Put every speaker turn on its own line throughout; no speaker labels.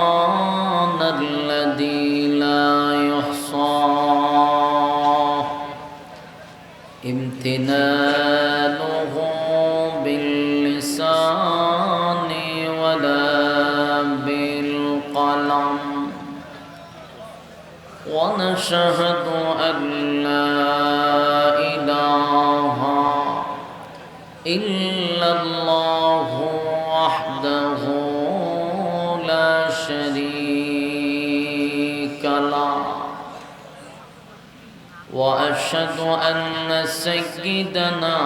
فسبحان الذي لا يحصى امتنانه باللسان ولا بالقلم ونشهد أن لا إله إلا الله وحده لا شريك له وأشهد أن سيدنا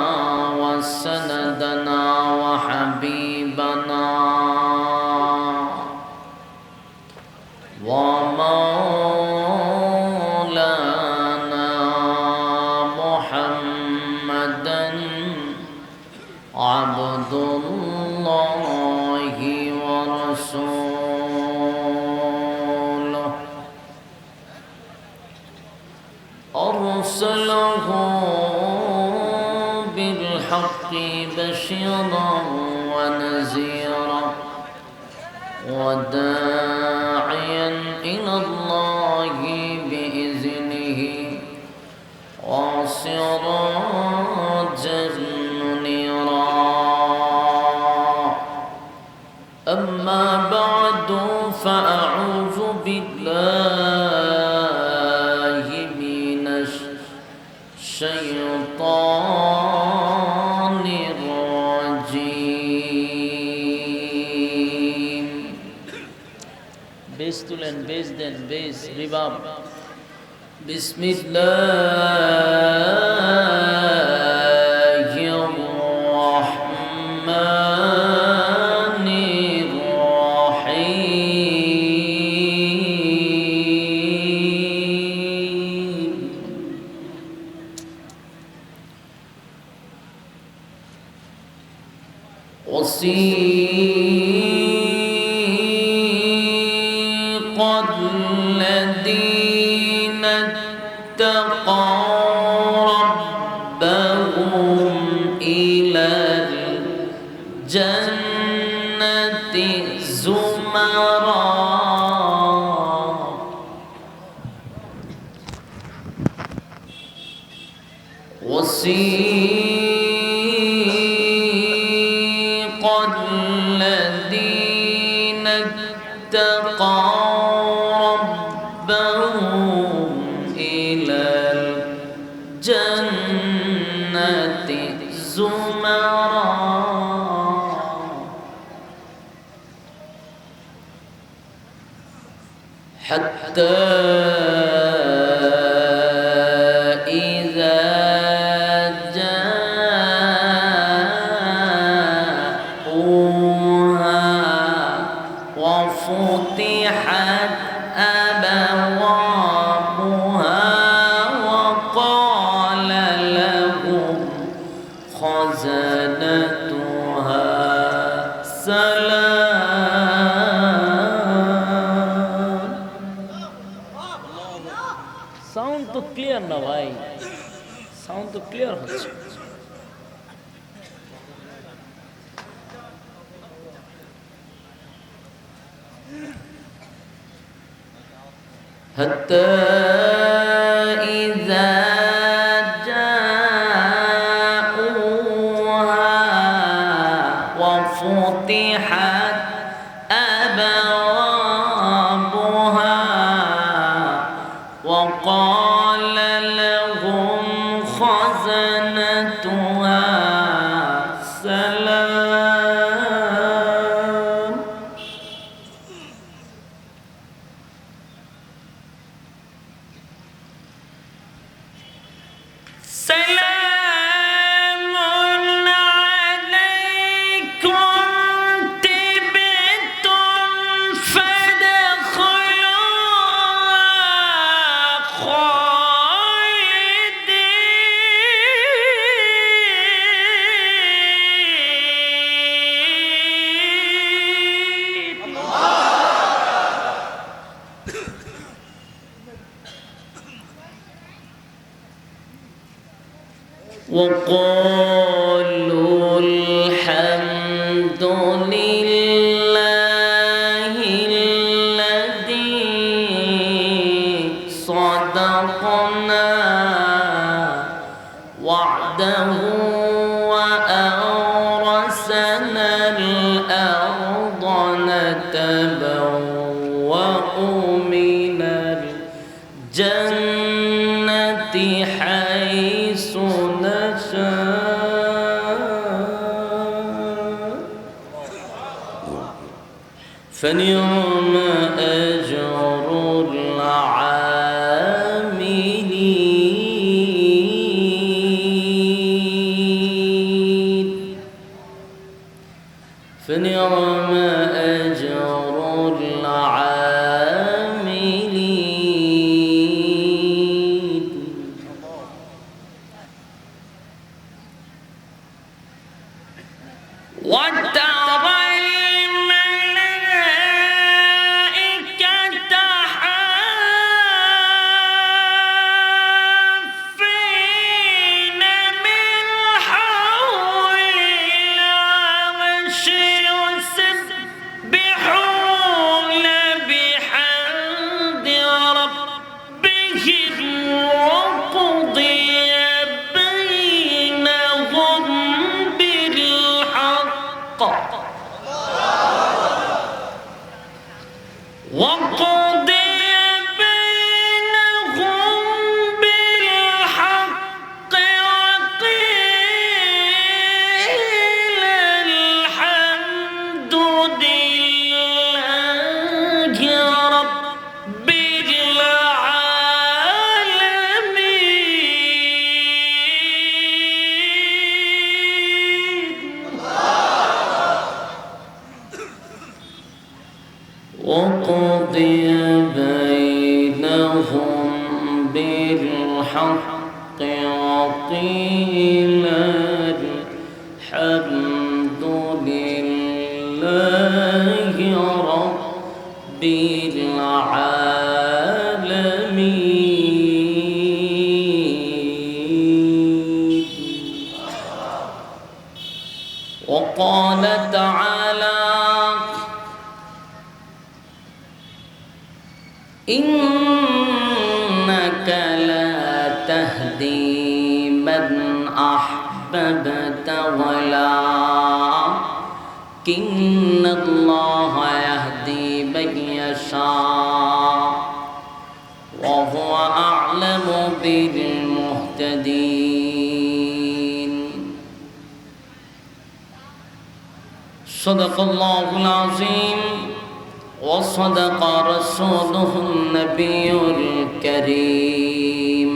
وسندنا وحبيبنا ومولانا محمدا عبد الله ورسوله أرسله بالحق بشيرا ونذيرا وداعيا إلى الله بإذنه وسراجا منيرا أما بعد فأعوذ بالله من الشيطان الرجيم বেশ তুলেন বেশ দেন বেশ রিবাব بسم الله الرحمن الرحيم وسيق الذين اتقوا ربهم إلى الجنة زمرا وسيق الذين اتقوا ربهم إلى الجنة زمرا حتى إذا جاءوها وفتحت أبوابها وقال لهم خزنتها سلام সাউন্ড তো ক্লিয়ার না ভাই সাউন্ড তো ক্লিয়ার হচ্ছে حتى إذا جاءوها وفتحت أبوابها وقال لهم خزنتها سلام سلام عليكم طبتم فادخلوها خالدين وقالوا الحمد لله صدقنا وعده وأورثنا الأرض نتبوأ من الجنة حيث نشاء فنعم أجر العاملين فنعم أجر العاملين وترى الملائكة حافين من حول العرش يسبحون بحمد ربهم وقضي بينهم بالحق وقضي بينهم بالحق وقيل الحمد لله رب العالمين وقضي بينهم بالحق وقيل الحمد لله رب العالمين وقال تعالى إنك لا تهدي من أحببت ولكن الله يهدي من يشاء وهو أعلم بالمهتدين صدق الله العظيم وصدق رسوله النبي الكريم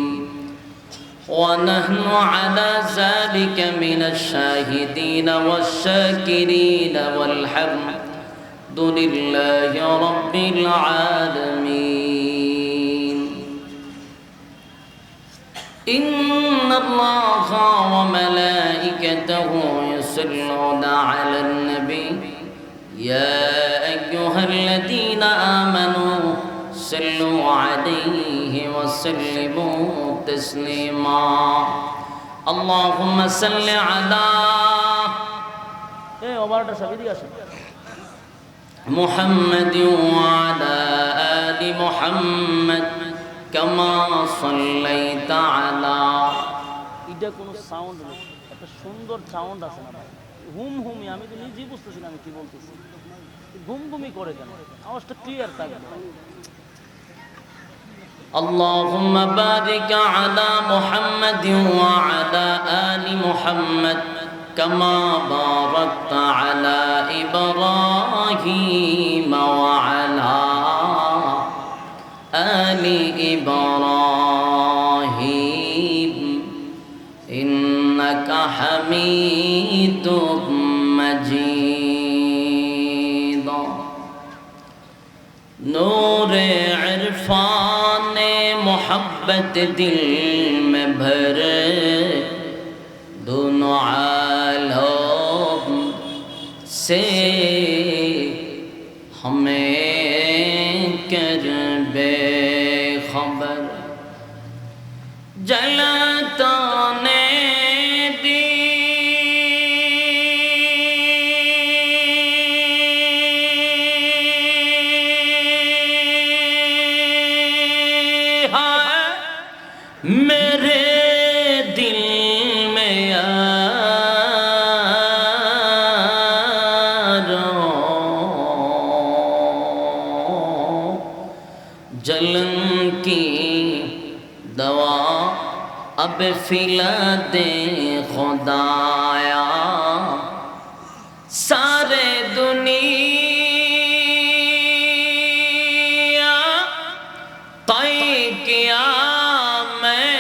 ونحن على ذلك من الشاهدين والشاكرين والحمد لله رب العالمين إن الله وملائكته يصلون على النبي يا أيها الذين آمنوا صلوا عليه وسلموا تسليما اللهم صل على محمد وعلى آل محمد كما صليت على
এটা কোনো সাউন্ড নেই, একটা সুন্দর সাউন্ড আছে না ভাই, হুম হুমি, আমি তো নিজেই বুঝতেছি না আমি কি বলতেছি, ঘুমঘুমি করে কেন, আওয়াজটা ক্লিয়ার থাকবে।
اللهم بارك على محمد وعلى آل محمد كما باركت على إبراهيم وعلى آل إبراهيم إنك حميد مجيد نور عرفان محبت دل میں بھرے دونوں عالم سے ہمیں کر بے خبر جلاتا نے دی मेरे दिल में यारों जलन की दवा अब पिला दे खुदाया। सारे दुनिया तय किया मैं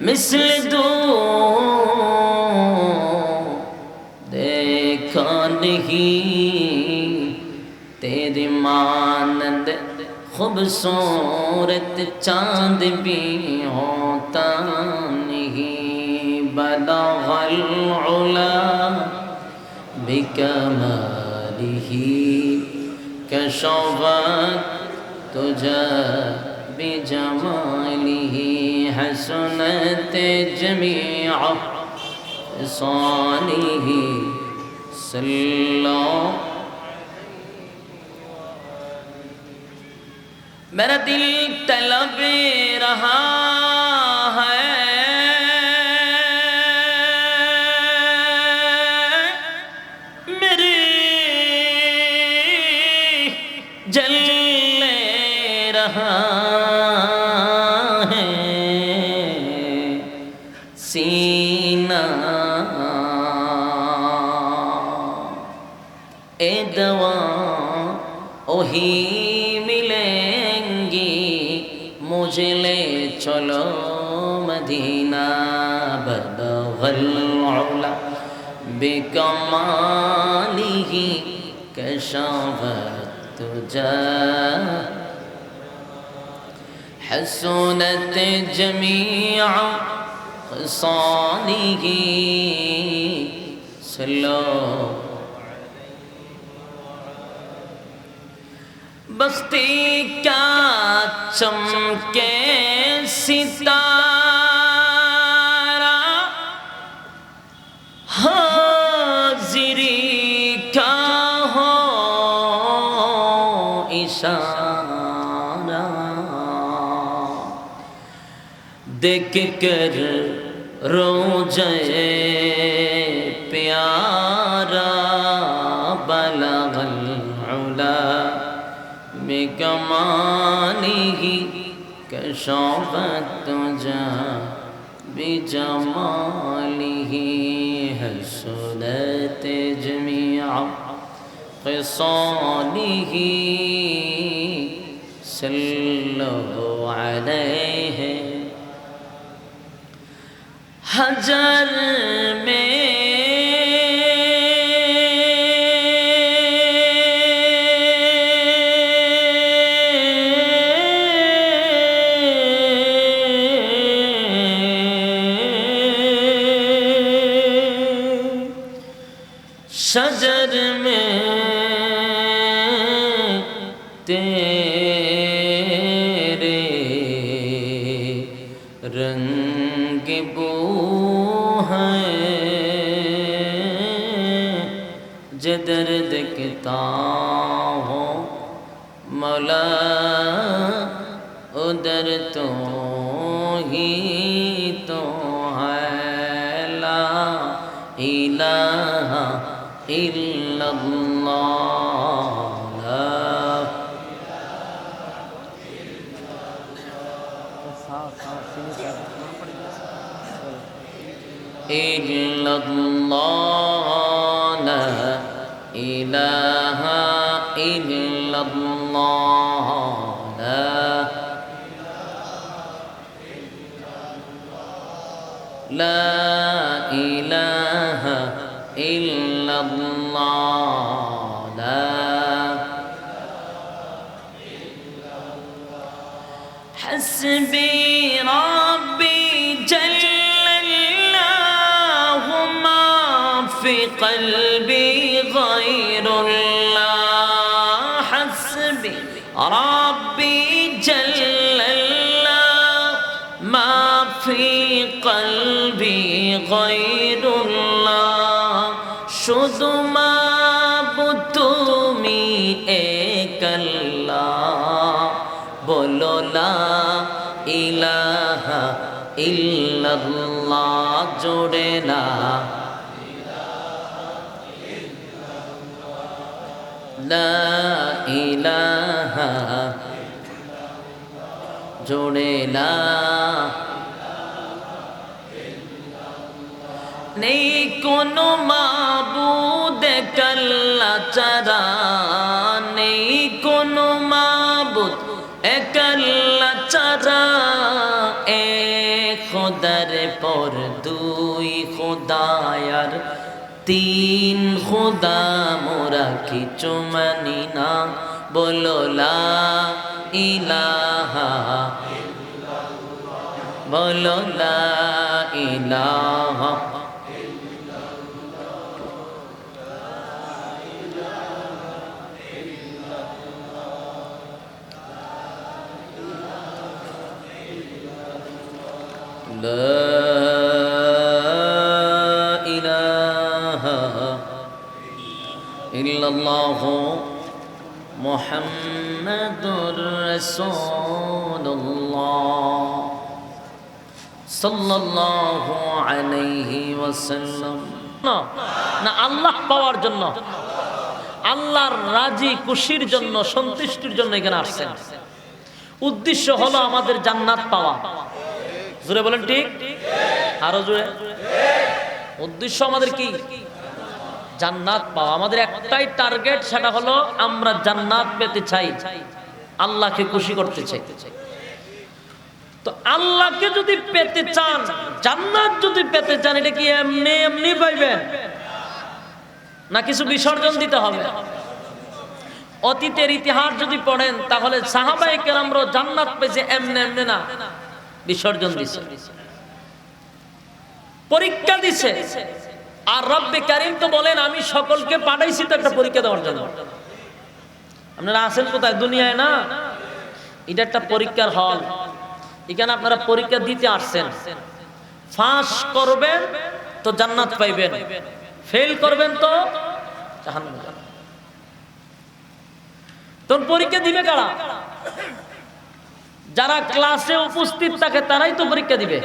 मिसल दो देखा नहीं तेरी मानंद खूबसूरत चांद भी होता नहीं। बलगल उला बिकमालिही कशफत तुझा बिजमालिही हसनत जमीअ ख़िसालिही सल्लल्लाहु। मेरा दिल तलब रहा है मेरी जल रहा है सीना। ए दवा ओही मुझे ले चलो मदीना। बलगल उला बिकमालिही कशफत तुझा हसनत जमीअ ख़िसालिही सल्लल्लाहु। बख्ती क्या चमके सितारा हाज़िरी क्या हो इशारा। देख कर रोज़े प्यारा बलगल उला बिकमालिही कशफत तुझा बिजमालिही हसनत जमीअ ख़िसालिही सल्लल्लाहु अलैहि। हजर में शजर में तेरे रंग बू है जे दर्द किता हो मौला उधर तो ही तो है। ला इलाहा इल्लल्लाह इल्लल्लाह ला इलाहा इल्लल्लाह ला इलाहा इल्लल्लाह हस्बी रब्बी जल्लल्लाहु मा फी क़ल्बी ग़ैरुल्लाह। हस्बी रब्बी जल्लल्लाहु मा फी क़ल्बी ग़ैरुल्लाह। शुद्ध माबुद तुमी एक अल्लाह। বলো লা ইলাহা ইল্লাল্লাহ জোরে লা ইলাহা জোরে লা নেই কোনো মাবুদ কাল্লা চারা নেই কোনো মাবুদ কাল্লা চারা এক খোদার পর দুই খোদায়ার তিন খোদা মোরা কিছু মানি না বলো লা ইলাহা বলো লা ইলাহা لا إله إلا الله محمد رسول الله صلى الله عليه وسلم না আল্লাহ পাওয়ার জন্য আল্লাহর রাজি খুশির জন্য সন্তুষ্টির জন্য এখানে আসছেন উদ্দেশ্য হলো আমাদের জান্নাত পাওয়া জোরে বলেন ঠিক আরো জোরে উদ্দেশ্য আমাদের কি জান্নাত পাওয়া আমাদের একটাই টার্গেট সেটা হলো আমরা জান্নাত পেতে চাই আল্লাহকে খুশি করতে চাই তো আল্লাহকে যদি পেতে চান জান্নাত যদি পেতে চান এটা কি এমনি এমনি পাইবেন না কিছু বিসর্জন দিতে হবে অতীতের ইতিহাস যদি পড়েন তাহলে সাহাবায়ে কেরামরা জান্নাত পেয়েছে এমনি এমনি না বিসর্জন দিছে পরীক্ষা দিছে আর রব্বে কারীম তো বলেন আমি সকলকে পাঠাইছি তো একটা পরীক্ষা দেওয়ার জন্য আপনারা আছেন কোথায় দুনিয়ায় না এটা একটা পরীক্ষার হল এখানে আপনারা পরীক্ষা দিতে আসছেন পাস করবেন তো জান্নাত পাইবেন ফেল করবেন তো জাহান্নামে যাবেন তখন পরীক্ষা দিবে কারা যারা ক্লাসে উপস্থিত থাকে তারাই তো পরীক্ষা দিবে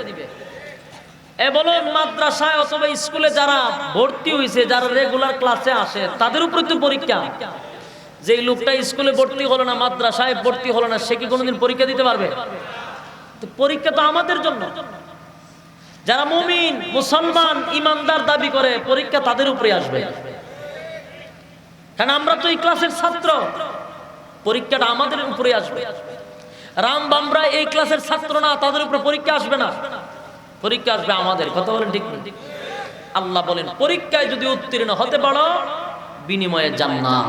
এ বলো মাদ্রাসায় অথবা স্কুলে যারা ভর্তি হইছে যারা রেগুলার ক্লাসে আসে তাদের উপরে তো পরীক্ষা যে লোকটা স্কুলে ভর্তি হলো না মাদ্রাসায় ভর্তি হলো না সে কি কোনোদিন পরীক্ষা দিতে পারবে তো পরীক্ষা তো আমাদের জন্য যারা মুমিন মুসলমান ইমানদার দাবি করে পরীক্ষা তাদের উপরে আসবে কারণ আমরা তো এই ক্লাসের ছাত্র পরীক্ষাটা আমাদের উপরে আসবে রাম বামরা এই ক্লাসের ছাত্র না তাদের উপরে পরীক্ষা আসবে না পরীক্ষা আসবে আমাদের কথা বলেন ঠিক না আল্লাহ বলেন পরীক্ষায় যদি উত্তীর্ণ হতে পারো বিনিময়ে জান্নাত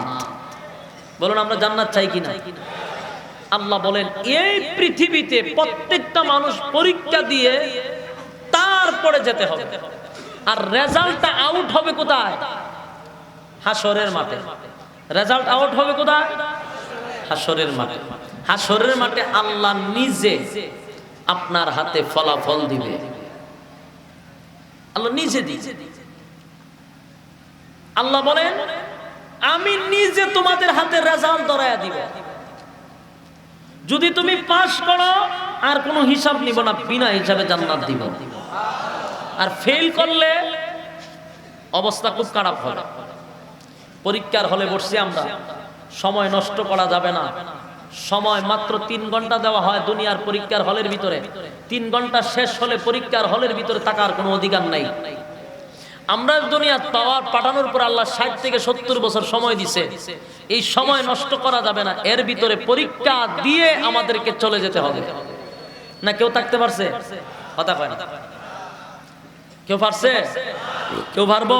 বলুন আমরা জান্নাত চাই কিনা আল্লাহ বলেন এই পৃথিবীতে প্রত্যেকটা মানুষ পরীক্ষা দিয়ে তারপরে যেতে হবে আর রেজাল্টটা আউট হবে কোথায় হাসরের মাঠে রেজাল্ট আউট হবে কোথায় হাসরের মাঠে হাসরের মাঠে আল্লাহ নিজে আপনার হাতে ফলাফল দিবে আল্লাহ নিজে দিবে আল্লাহ বলেন আমি নিজে তোমাদের হাতে রেজাল্ট ধরায়া দিব যদি তুমি পাস করো আর কোনো হিসাব নিব না বিনা হিসাবে জান্নাত দিব আর ফেল করলে অবস্থা খুব খারাপ হবে পরীক্ষার হলে বসছি আমরা সময় নষ্ট করা যাবে না সময় মাত্র 3 ঘন্টা দেওয়া হয় দুনিয়ার পরীক্ষার হলের ভিতরে 3 ঘন্টা শেষ হলে পরীক্ষার হলের ভিতরে থাকার কোনো অধিকার নাই আমরা দুনিয়া পাঠানোর পর আল্লাহ 60 থেকে 70 বছর সময় দিছে এই সময় নষ্ট করা যাবে না এর ভিতরে পরীক্ষা দিয়ে আমাদেরকে চলে যেতে হবে না কেউ থাকতে পারছে কথা কয় না কেউ পারছে কেউ পারবো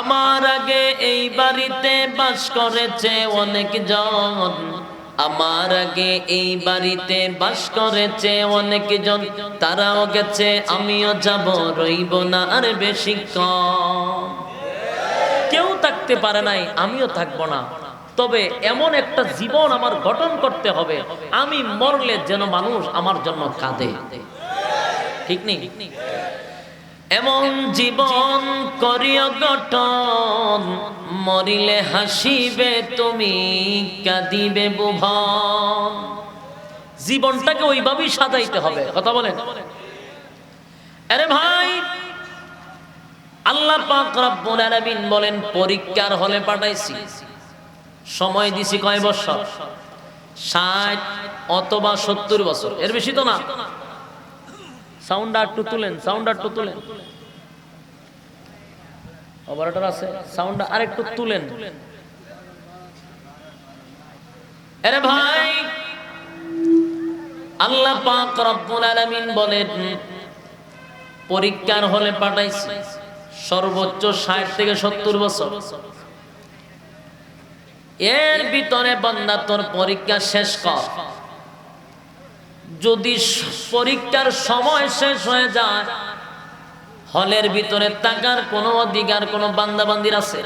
আমার আগে এই বাড়িতে বাস করেছে অনেকজন আমার আগে এই বাড়িতে বাস করেছে অনেকজন তারাও গেছে আমিও যাব রইব না আর বেশিক্ষণ কেউ থাকতে পারে নাই আমিও থাকবো না তবে এমন একটা জীবন আমার গঠন করতে হবে আমি মরলে যেন মানুষ আমার জন্য কাঁদে ঠিক নেই এমন জীবন করিয়া গঠন মরিলে হাসিবে তুমি, কাঁদিবে ভুবন। জীবনটাকে ওইভাবেই সাজাইতে হবে। কথা বলেন। আরে ভাই, আল্লাহ পাক রব্বুল আলামিন বলেন পরীক্ষার হলে পাঠাইছি, সময় দিছি কয় বছর? 60 অথবা 70 বছর, এর বেশি তো না। সাউন্ডটা একটু তুলেন, সাউন্ডটা একটু তুলেন। অপারেটর আছে, সাউন্ডটা আরেকটু তুলেন। আরে ভাই, আল্লাহ পাক রব্বুল আলামিন বলেন পরীক্ষার হলে পাঠাইছি সর্বোচ্চ 60 থেকে 70 বছর। এর ভিতরে বান্দা তোর পরীক্ষা শেষ কর। যদি পরীক্ষার সময় শেষ হয়ে যায়, হলের ভিতরে থাকার কোনো অধিকার কোনো বান্দা বান্দির আছে?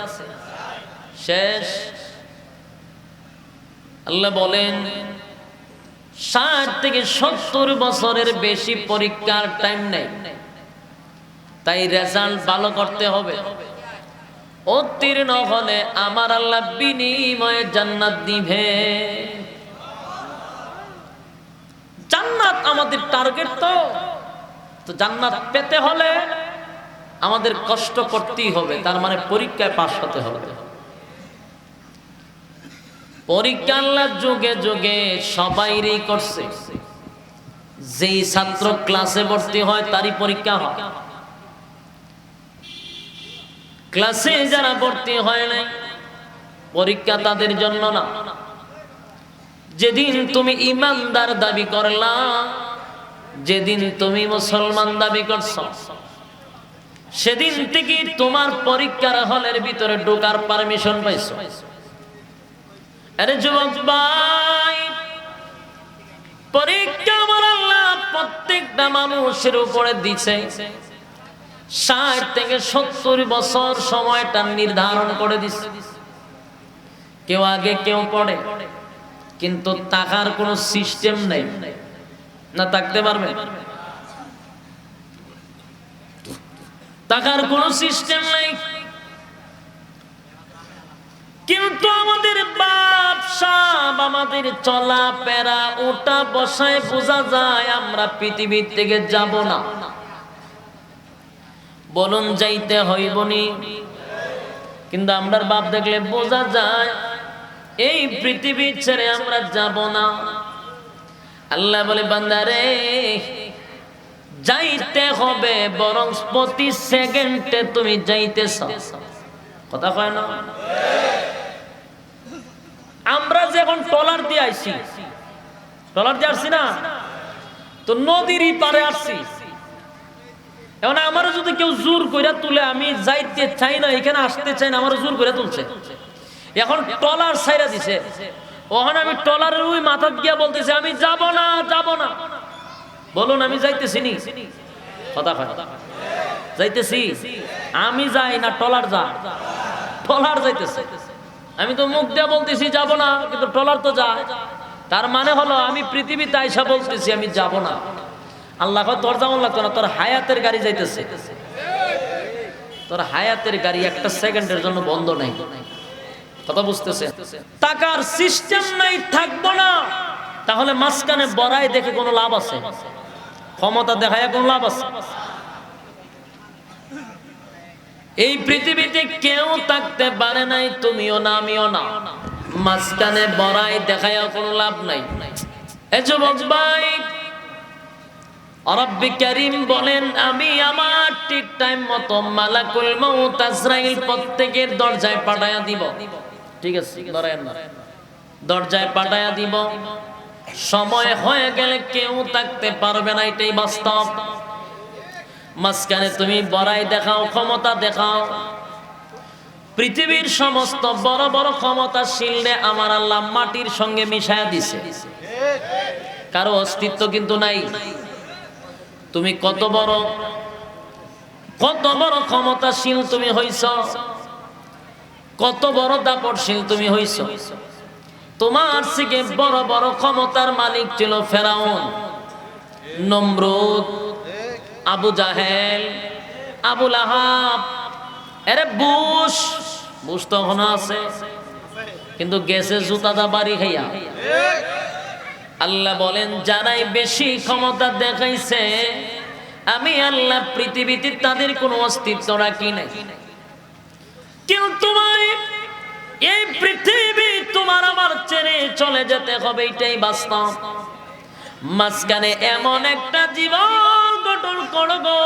শেষ। আল্লাহ বলেন 60 থেকে 70 বছরের বেশি পরীক্ষার টাইম নেই। তাই রেজাল্ট ভালো করতে হবে। উত্তীর্ণ হলে আমার আল্লাহ বিনিময়ে জান্নাত দিবে। জান্নাত আমাদের টার্গেট। তো জান্নাত পেতে হলে আমাদের কষ্ট করতেই হবে, তার মানে পরীক্ষায় পাস হতে হবে। পরীক্ষা আল্লাহ যুগে যুগে সবাইরই করছে। যেই ছাত্র ক্লাসে ভর্তি হয় তারই পরীক্ষা হয়। ক্লাসে যারা ভর্তি হয় নাই, পরীক্ষা তাদের জন্য না। যেদিন তুমি ইমানদার দাবি করলা, যেদিন তুমি মুসলমান দাবি করছ, সেদিন থেকে তোমার পরীক্ষার হলের ভিতরে ঢোকার পারমিশন পাইছো। আরে যুবক ভাই, পরীক্ষা আমার আল্লাহ প্রত্যেকটা মানুষের উপরে দিছে। 60 থেকে 70 বছর সময়টা নির্ধারণ করে দিছে। কেউ আগে কেউ পড়ে, কিন্তু টাকার কোনো সিস্টেম নেই। না থাকতে পারবে? টাকার কোনো সিস্টেম নেই। কিন্তু আমাদের ব্যবসা, আমাদের চলাফেরা, ওটা বসায় বোঝা যায় আমরা পৃথিবীর থেকে যাব না। বলুন যাইতে হইবনি? কিন্তু আমরার বাপ দেখলে বোঝা যায় এই পৃথিবী ছেড়ে আমরা যাব না। আল্লাহ বলে বান্দারে যাইতে হবে, বরং প্রতি সেকেন্ডে তুমি যাইতেছ। কথা কয় না? আমরা যখন ট্রলার দিয়ে আইছি, ট্রলার দিয়ে আসছি না, তো নদীরই পারে আসছি। এখন আমার যদি কেউ জোর করে তুলে, আমি যাইতে চাই না, এখানে আসতে চাই না, আমার জোর করে তুলছে। এখন ট্রলার ছাইরা দিছে, ওখানে আমি ট্রলারের ওই মাথা গিয়া বলতেছি আমি যাব না, যাব না। বলুন আমি যাইতেছি নি? কথা কয় যাইতেছি? আমি যাই না, ট্রলার যায়। ট্রলার যাইতেছে, আমি তো মুখ দিয়ে বলতেছি যাব না, কিন্তু ট্রলার তো যায়। তার মানে হলো আমি পৃথিবীতে আইসা বলতেছি আমি যাব না। আল্লাহ কয় তোর যেমন লাগতো না, তোর হায়াতের গাড়ি যাইতেছে। তোর হায়াতের গাড়ি একটা সেকেন্ডের জন্য বন্ধ নাই। কথা বুঝতেছে? টাকার সিস্টেম নাই, থাকবো না। তাহলে মাঝখানে বড়াই দেখে কোনো লাভ আছে? ক্ষমতা দেখায় কোনো লাভ আছে? এই পৃথিবীতে কেউ থাকতে পারে নাই, তুমিও না আমিও না। মাঝখানে বড়াই দেখায় কোনো লাভ নাই। এই যুবক ভাই, রব্বি কারীম বলেন আমি আমার ঠিক টাইম মতো মালাকুল মউত আজরাইল প্রত্যেকের দরজায় পাঠায়া দিব। ঠিক আছে, ধরেন না, দরজায় পাঠায়া দিব। সময় হয়ে গেলে কেউ থাকতে পারবে না, এটাই বাস্তব। মাঝখানে তুমি বড়াই দেখাও, ক্ষমতা দেখাও। পৃথিবীর সমস্ত বড় বড় ক্ষমতাশীলরে আমার আল্লাহ মাটির সঙ্গে মিশায়া দিছে, কারো অস্তিত্ব কিন্তু নাই। তুমি কত বড় ক্ষমতাশীল তুমি হইছ, কত বড় দাপটশীল তুমি হইছ। তোমার থেকে বড় বড় ক্ষমতার মালিক ছিল ফেরাউন, নমরুদ, আবু জাহেল, আবু লাহাব, এরে বুশ, বুঝ তখনও আছে, কিন্তু গেছে জুতাটা বাড়ি খাইয়া। আল্লাহ বলেন যারাই বেশি ক্ষমতা দেখাইছে আমি আল্লাহ পৃথিবীতে তাদের কোনো অস্তিত্ব রাখি নাই। কিন্তু এই পৃথিবী তোমার আমার ছেড়ে চলে যেতে হবে, এটাই বাস্তব। মাঝখানে এমন একটা জীবন গঠন করো গো,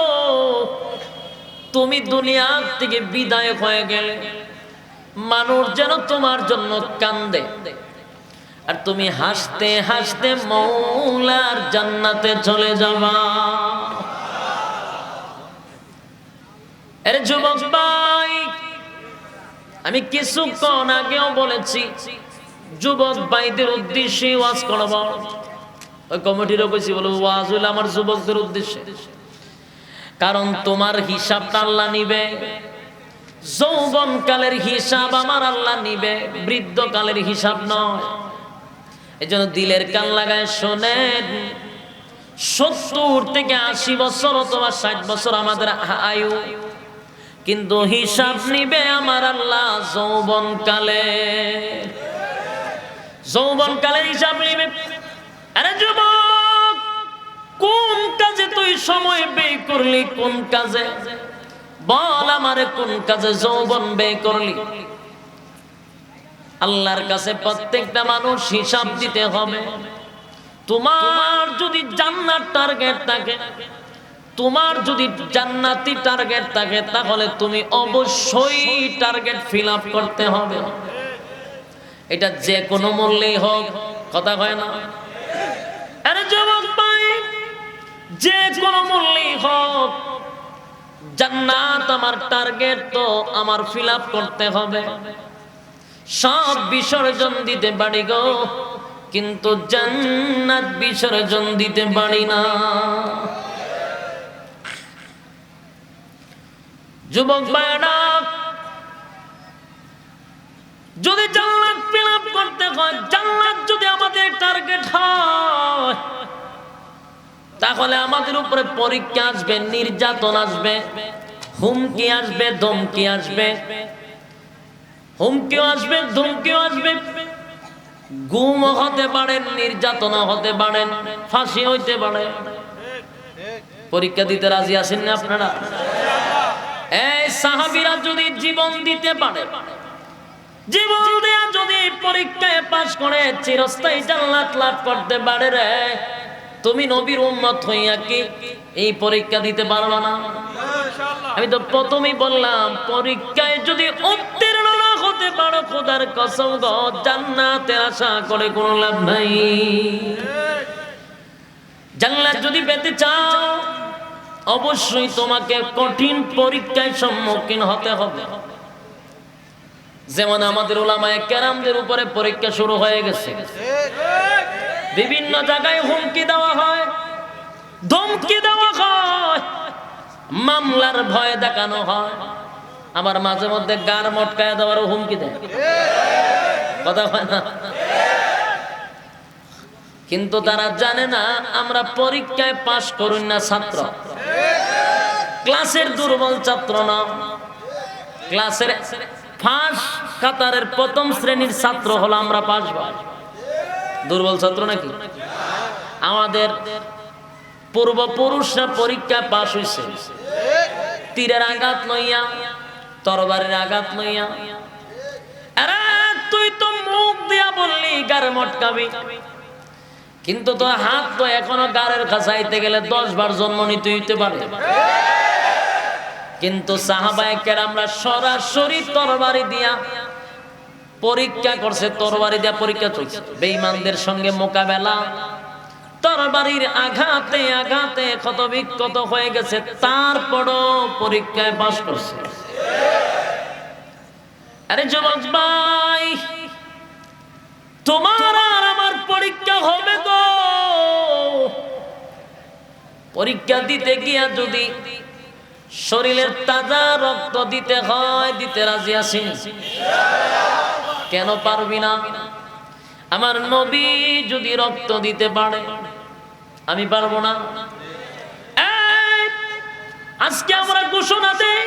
তুমি দুনিয়া থেকে বিদায় হয়ে গেলে মানুষ যেন তোমার জন্য কান্দে, আর তুমি হাসতে হাসতে মৌলার জান্নাতে চলে যাবা। আরে যুবক ভাই, আমি কিছুক্ষণ আগেও বলেছি যুবক ভাইদের উদ্দেশ্যে ওয়াজ করব। ওই কমিটিরও কইছি বলে ওয়াজ হইলো আমার যুবকদের উদ্দেশ্যে, কারণ তোমার হিসাবটা আল্লাহ নিবে। যৌবনকালের হিসাব আমার আল্লাহ নিবে, বৃদ্ধকালের হিসাব নয়। এজন্য দিলের কান লাগায় শোনেন, 70 থেকে 80 বছর অথবা 60 বছর আমাদের আয়ু, কিন্তু হিসাব নিবে আমার আল্লাহ যৌবনকালে। যৌবনকালের হিসাব নিবে। আরে যুবক, কোন কাজে তুই সময় ব্যয় করলি? কোন কাজে বল আমারে, কোন কাজে যৌবন ব্যয় করলি? আল্লাহর কাছে প্রত্যেকটা মানুষ হিসাব দিতে হবে। তোমার যদি জান্নাত টার্গেট থাকে, তোমার যদি জান্নাতি টার্গেট থাকে, তাহলে তুমি অবশ্যই টার্গেট ফিল আপ করতে হবে। এটা যে কোনো মূল্যেই হোক, কথা হয় না? আরে যুবক ভাই, যে কোনো মূল্যেই হোক জান্নাত আমার টার্গেট, তো আমার ফিল আপ করতে হবে। সব বিসর্জন দিতে পারি গো, কিন্তু জান্নাত বিসর্জন দিতে পারি না। যুবক ভাইরা, যদি জান্নাত ফিল আপ করতে হয়, জান্নাত যদি আমাদের টার্গেট হয়, তাহলে আমাদের উপরে পরীক্ষা আসবে, নির্যাতন আসবে, হুমকি আসবে, ধমকি আসবে। হুমকিও আসবে, ধমকিও আসবে, গুম হতে পারেন, নির্যাতন হতে পারেন, ফাঁসি হইতে পারে। পরীক্ষা দিতে রাজি আছেন না আপনারা? এই সাহাবীরা যদি জীবন দিতে পারে, জীবন দেয়া যদি পরীক্ষায় পাশ করে চিরস্থায়ী জান্নাত লাভ করতে পারে রে, তুমি নবীর উম্মত হইয়া কি এই পরীক্ষা দিতে পারবা না? আমি তো প্রথমেই বললাম, পরীক্ষায় যদি উত্তীর্ণ না হতে পারো, খোদার কসম গো, জান্নাতের আশা করে কোনো লাভ নাই। জান্নাত যদি পেতে চাও, অবশ্যই তোমাকে কঠিন পরীক্ষায় সম্মুখীন হতে হবে। যেমন আমাদের উলামায়ে কেরামদের উপরে পরীক্ষা শুরু হয়ে গেছে। বিভিন্ন জায়গায় হুমকি দেওয়া হয়, ধমকি দেওয়া হয়, মামলার ভয় দেখানো হয়, আবার মাঝে মধ্যে গার মটকায় দেওয়ারও হুমকি দেয়, কথা হয় না? কিন্তু তারা জানে না আমরা পরীক্ষায় পাশ করুন না ছাত্র, ক্লাসের দুর্বল ছাত্র না, ক্লাসের ফার্স্ট কাতারের প্রথম শ্রেণীর ছাত্র হলো আমরা পাশ হই। দুর্বল ছাত্র নাকি? আমাদের পূর্বপুরুষরা পরীক্ষা পাশ হইছে তীরের আঘাত লইয়া, তরবারির আঘাত লইয়া। আরে তুই তো মুখ দিয়া বললি গারে মটকাবি, কিন্তু তোর হাত তো এখনো গারের কাছাইতে গেলে 10 বার জন্ম নিতে হইতে পারে। কিন্তু সাহাবায়ে কেরামরা সরাসরি তরবারি দিয়া পরীক্ষা করছে, তরবারি দিয়া পরীক্ষা চলছে, বেঈমানদের সঙ্গে মোকাবেলা। তরবারির আঘাতে আঘাতে ক্ষত বিক্ষত হয়ে গেছে, তারপরও পরীক্ষায় পাস করছে। আরে যুবক ভাই, তোমার আর আমার পরীক্ষা হবে গো। পরীক্ষা দিতে গিয়া যদি শরীরের তাজা রক্ত দিতে হয়, দিতে রাজি আছি? কেন পারবি না? আমার নবী যদি রক্ত দিতে পারে, আমি পারবো না? আজকে আমরা ঘোষণা দেই,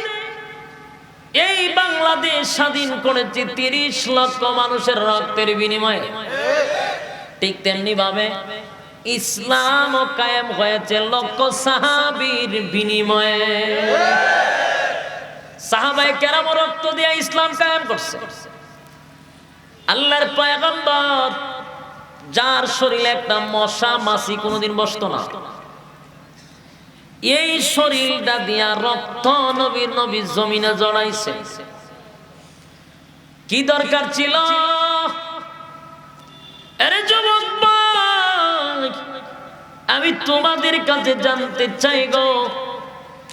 এই বাংলাদেশ স্বাধীন করেছে 30 লক্ষ মানুষের রক্তের বিনিময়ে। ঠিক তেমনি ভাবে ইসলাম ও কায়েম হয়েছে লক্ষ সাহাবীর বিনিময়ে। সাহাবায়ে কেরাম রক্ত দিয়ে ইসলাম কায়েম করছে। আল্লাহর পয়গম্বর যার শরীরে একটা মশা মাছি কোনোদিন বসতো না, এই শরীরটা দিয়া রক্ত নবী জমিনে জড়াইছে। কি দরকার ছিল? আরে যুবক ভাই, আমি তোমাদের কাছে জানতে চাই গো,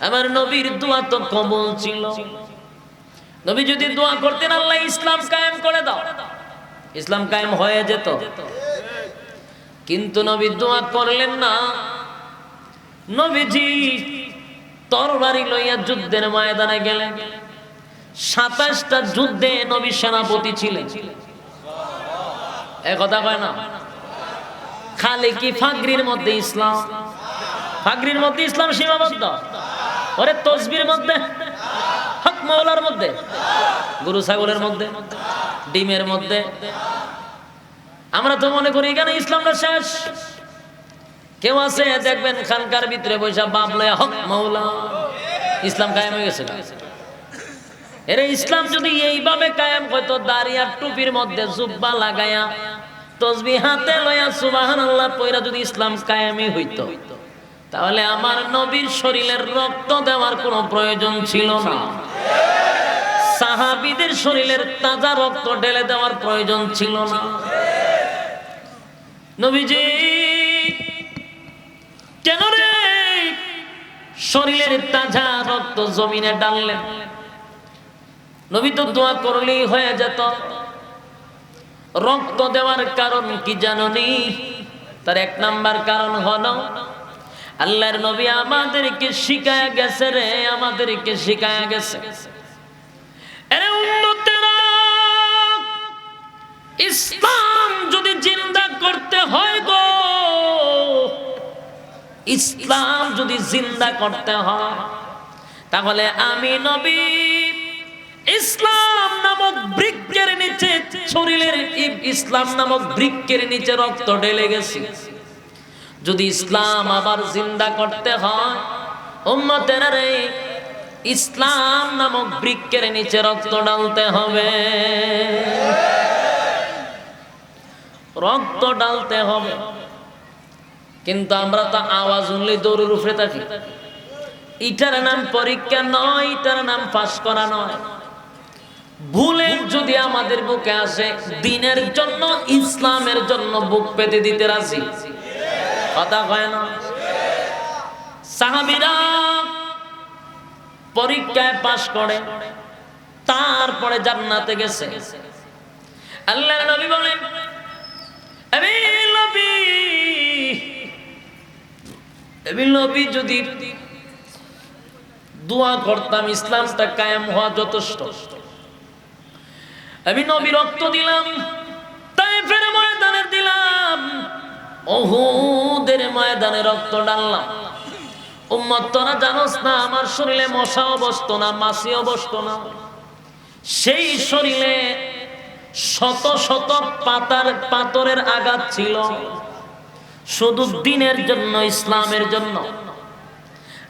আমার নবীর দোয়া তো কবুল ছিল। নবী যদি দোয়া করতেন আল্লাহ ইসলাম কায়েম করে দাও, ইসলাম কায়েম হয়ে যেত। কিন্তু নবী দোয়া করলেন না। নবীজি তরবারি লইয়া যুদ্ধের ময়দানে গেলেন। 27টা যুদ্ধে নবী সেনাপতি ছিলেন। এই কথা কয় না? খালি কি ফাগরির মধ্যে ইসলাম? ফাগরির মধ্যে ইসলাম সীমাবদ্ধ? ওরে তসবির মধ্যে, হক মাওলার মধ্যে, গরু ছাগলের মধ্যে, ডিমের মধ্যে। আমরা তো মনে করি এখানে ইসলামটা শেষ। কেউ আছে দেখবেন খানকার ভিতরে বৈশা বাবলে হক মাওলা, ইসলাম কায়েম হয়ে গেছে। এর ইসলাম যদি এইভাবে কায়েম হইতো, দাড়ি আর টুপির মধ্যে জুব্বা লাগায়া তসবিহ হাতে লইয়া সুবহানাল্লাহ পয়রা যদি ইসলাম কায়েমই হইতো, তাহলে আমার নবীর শরীরের রক্ত দেওয়ার কোনো প্রয়োজন ছিল না। সাহাবীদের শরীরের তাজা রক্ত ঢেলে দেওয়ার প্রয়োজন ছিল না। নবীজি কেন রে শরীরের তাজা রক্ত জমিনে ডাললেন? নবী তো দোয়া করলেই হয়ে যেত। রক্ত দেওয়ার কারণ কি জানোনি? তার 1 নাম্বার কারণ হলো আল্লাহর নবী আমাদেরকে শিখায়া গেছে রে, আমাদেরকে শিখায়া গেছে, আরে উম্মতেরা, ইসলাম যদি জিন্দা করতে হয় গো, ইসলাম যদি জিন্দা করতে হয়, তাহলে আমি নবী ইসলাম নামক বৃক্ষের নিচে, শরীরের ইসলাম নামক বৃক্ষের নিচে রক্ত ঢেলে গেছি। যদি ইসলাম আবার জিন্দা করতে হয়, উম্মতেরা রে, ইসলাম নামক বৃক্ষের নিচে রক্ত ঢালতে হবে, রক্ত ঢালতে হবে। কিন্তু আমরা তো আওয়াজ উনলে দৌড়ের উপরে থাকি। এটার নাম পরীক্ষা নয়, এটার নাম পাস করা নয়। ভুলে যদি আমাদের বুকে আসে, দিনের জন্য, ইসলামের জন্য বুক পেতে দিতে রাজি। কথা হয় না? সাহাবীরা পরীক্ষায় পাস করে তারপরে জান্নাতে গেছে। আল্লাহর নবী বলেন, আমি নবী যদি দোয়া করতাম ইসলামটা কায়েম হওয়া যথেষ্ট। আমি নবী রক্ত দিলাম, তাইফের ময়দানে দিলাম, উহুদের ময়দানে রক্ত ঢাললাম। উম্মত তোরা জানোস না, আমার শরীরে মশাও বসতো না, মাছিও বসতো না। সেই শরীরে শত শত পাথরের আঘাত ছিল, শুধু দিনের জন্য, ইসলামের জন্য।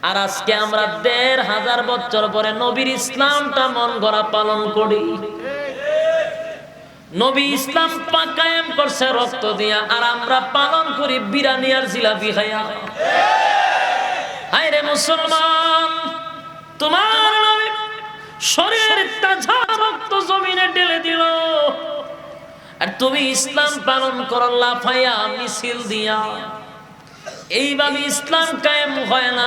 আর আজকে আমরা 1500 বছর পরে নবীর ইসলামটা মন গড়া পালন করি। নবী ইসলাম কায়েম করছে রক্ত দিয়া, আর আমরা পালন করি বিরিয়ানি আর জিলাপি খাইয়া। হায় রে মুসলমান, তোমার নবী শরীরের তাজা রক্ত জমিনে ঢেলে দিল, আর তুমি ইসলাম পালন করো লাফাইয়া, মিছিল দিয়া। এইভাবে ইসলাম কায়েম হয় না।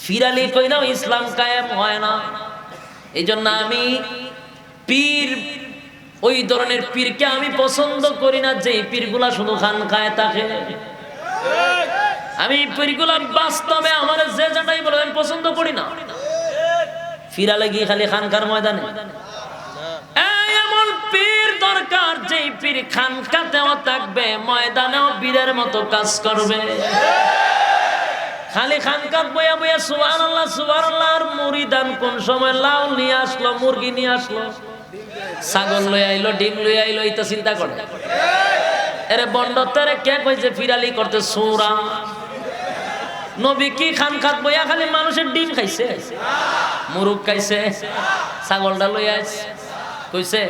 ফিরালি কইরাও ইসলাম কায়েম হয় না। এই জন্য আমি পীর, ওই ধরনের পীরকে আমি পছন্দ করি না, যে পীরগুলা শুধু খানকায় থাকে। আমি পীরগুলা বাস্তবে আমার যে জানাই বলে আমি পছন্দ করি না। ফিরালে গিয়ে খালি খানকার ময়দানে। এমন পীর দরকার যে পীর খানকাতেও থাকবে, ময়দানেও বীরের মতো কাজ করবে। খালি খানকাত বয়া বয়া সুবহানাল্লাহ সুবহানাল্লাহ। আর মুরিদান কোন সময় লাউ নিয়ে আসলো, মুরগি নিয়ে আসলো, ছাগল লই আইলো, ডিম লই আইলো, এটা চিন্তা করে। এরে বন্ডতেরে কে কইছে ফিরালি করতে সূরা? নবী কি খানকাত বয়া খালি মানুষের ডিম খাইছে, মুরগ খাইছে, ছাগলটা লই আইছে কইছে?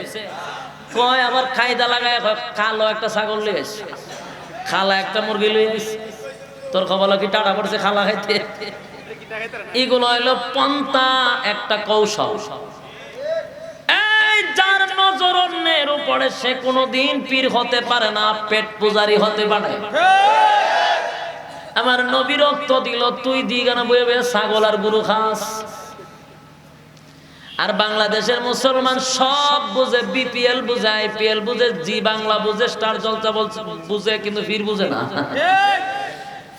কয় আবার খাইদা লাগায় কালো একটা ছাগল লই আইছে, খালা একটা মুরগি লই আইছে। তোর খবর কি টাটা পড়ছে খালা খাইতে? এগুলো হইলো পন্থা, একটা কৌশল। এই যার নজর অন্যের উপরে সে কোনোদিন পীর হতে পারে না, পেট পূজারি হতে পারে। আমার নবী রক্ত দিল, তুই দিগানা বয়ে বয়ে ছাগল আর গরু খাস। আর বাংলাদেশের মুসলমান সব বুঝে, বিপিএল বুঝে, আইপিএল বুঝে, জি বাংলা বুঝে, স্টার জলসা বুঝে, কিন্তু ফির বুঝে না।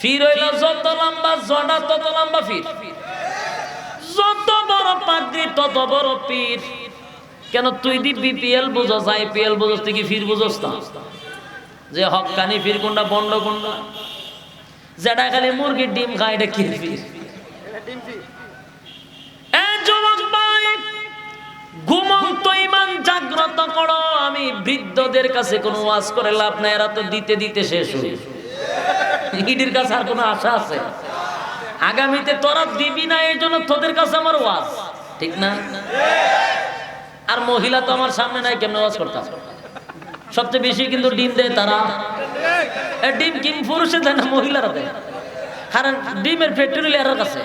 ফির হইল যত লম্বা জড়া তত লম্বা ফির, যত বড় পাগড়ি তত বড় পীর। কেন তুই দি বিপিএল বুঝস, আইপিএল বুঝস, তুই কি ফির বুঝস না? যে হক্কানি ফির কোনটা, বন্ড কোনটা? যেটা খালি মুরগির ডিম খায় এটা কি ফির? ঘুমন্ত ইমান জাগ্রত করো। আমি বৃদ্ধদের কাছে কোনো ওয়াজ করে লাভ নাই, এরা তো দিতে দিতে শেষ হয়ে। ইডির কাছে আর কোনো আশা আছে? আগামীতে তোরা দিবি না, এই জন্য তোদের কাছে আমার ওয়াজ, ঠিক না? আর মহিলা তো আমার সামনে নাই, কেমন ওয়াজ করতাম? সবচেয়ে বেশি কিন্তু ডিম দেয় তারা। ডিম কিম পুরুষে দেয় না, মহিলারা দেয়। কারণ ডিমের ফ্যাক্টরি এর কাছে,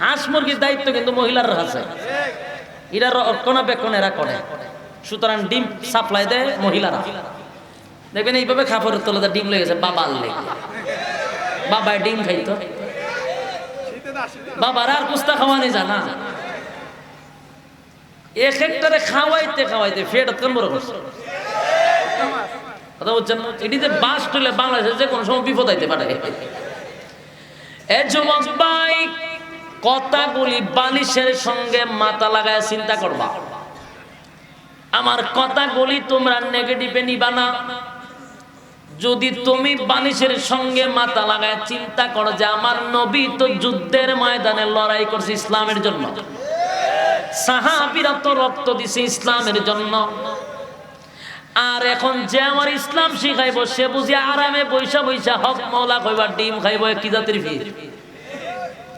হাঁস মুরগির দায়িত্ব কিন্তু মহিলার কাছে। এরা রক্ষণাবেক্ষণ এরা করে, সুতরাং ডিম সাপ্লাই দেয় মহিলারা। দেখবেন এইভাবে খাবারের তলাতে ডিম লেগেছে, বাবার লেগে। বাবায় ডিম খাইতো, বাবার আর কুস্তা খাওয়ানি জানা। এক একটারে খাওয়াইতে খাওয়াইতে ফেট কেন বড় করছে, কথা বলছেন না? এটি যে বাস তুলে বাংলাদেশে যে কোনো সময় বিপদ আইতে পারে। এ যুবক ভাই, কথাগুলি বালিশের সঙ্গে মাথা লাগায় চিন্তা করবা। আমার কথাগুলি তোমরা নেগেটিভে নিবা না। যদি তুমি বালিশের সঙ্গে মাথা লাগায় চিন্তা করো যে আমার নবী তো যুদ্ধের ময়দানে লড়াই করছে ইসলামের জন্য, সাহাবীরা তো রক্ত দিছে ইসলামের জন্য, আর এখন যে আমার ইসলাম শিখাইবো সে বুঝি আরামে বৈশা বৈশা হক মৌলা কইবা ডিম খাইবো, কি জাতির পীর?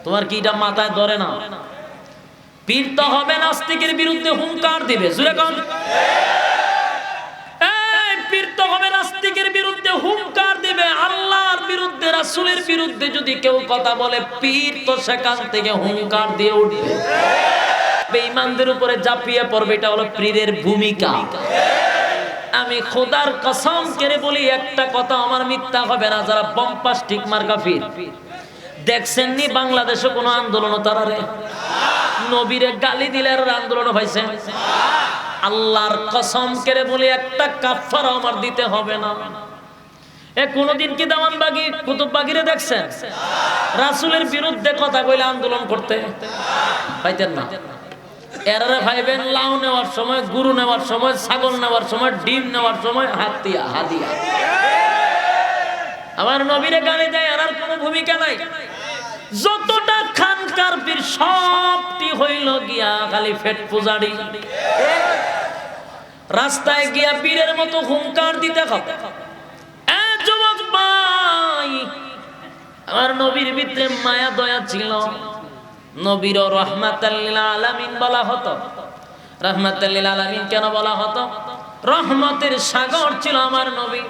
তোমার কি এটা মাথায় ধরে না? পীর তো হবে নাস্তিকের বিরুদ্ধে হুঙ্কার দিবে, জুরে কোন? এই পীর তো হবে নাস্তিকের বিরুদ্ধে হুঙ্কার দিবে, আল্লাহর বিরুদ্ধে, রাসূলের বিরুদ্ধে যদি কেউ কথা বলে, পীর তো সেখান থেকে হুঙ্কার দিয়ে উঠবে, বেঈমানদের উপরে ঝাঁপিয়ে পড়বে। এটা হলো পীরের ভূমিকা। আমি খোদার কসম করে বলি, একটা কথা আমার মিথ্যা হবে না, যারা বম্পাস্টিক মার্কা পীর দেখছেন নি বাংলাদেশে কোনো আন্দোলন তারা রে নবীরে গালি দিলে আন্দোলন হয়েছে? আল্লাহর কসম করে বলি, একটা কাফারা আমার দিতে হবে না। এ কোনদিন কি দামানবাগি কুতুববাগিরে দেখছেন রাসূলের বিরুদ্ধে কথা কইলে আন্দোলন করতে? পাইতেন না। এরারে ভাইবেন লাউ নেওয়ার সময়, গুরু নেওয়ার সময়, ছাগল নেওয়ার সময়, ডিম নেওয়ার সময় হাতিয়া হাদিয়া। আমার নবীরে গালি দেয়, আর কোনো ভূমিকা নাই। যতটা খানকার পীর সবটি হইল গিয়া খালি ফেট পূজারি। রাস্তায় গিয়া পীরের মতো হুঙ্কার দিতে হবে। যুবক ভাই, আমার নবীর ভিতরে মায়া দয়া ছিল। নবীর রাহমাতাল লিল আলামিন বলা হতো। রাহমাতাল লিল আলামিন কেন বলা হতো? রহমতের সাগর ছিল আমার নবী,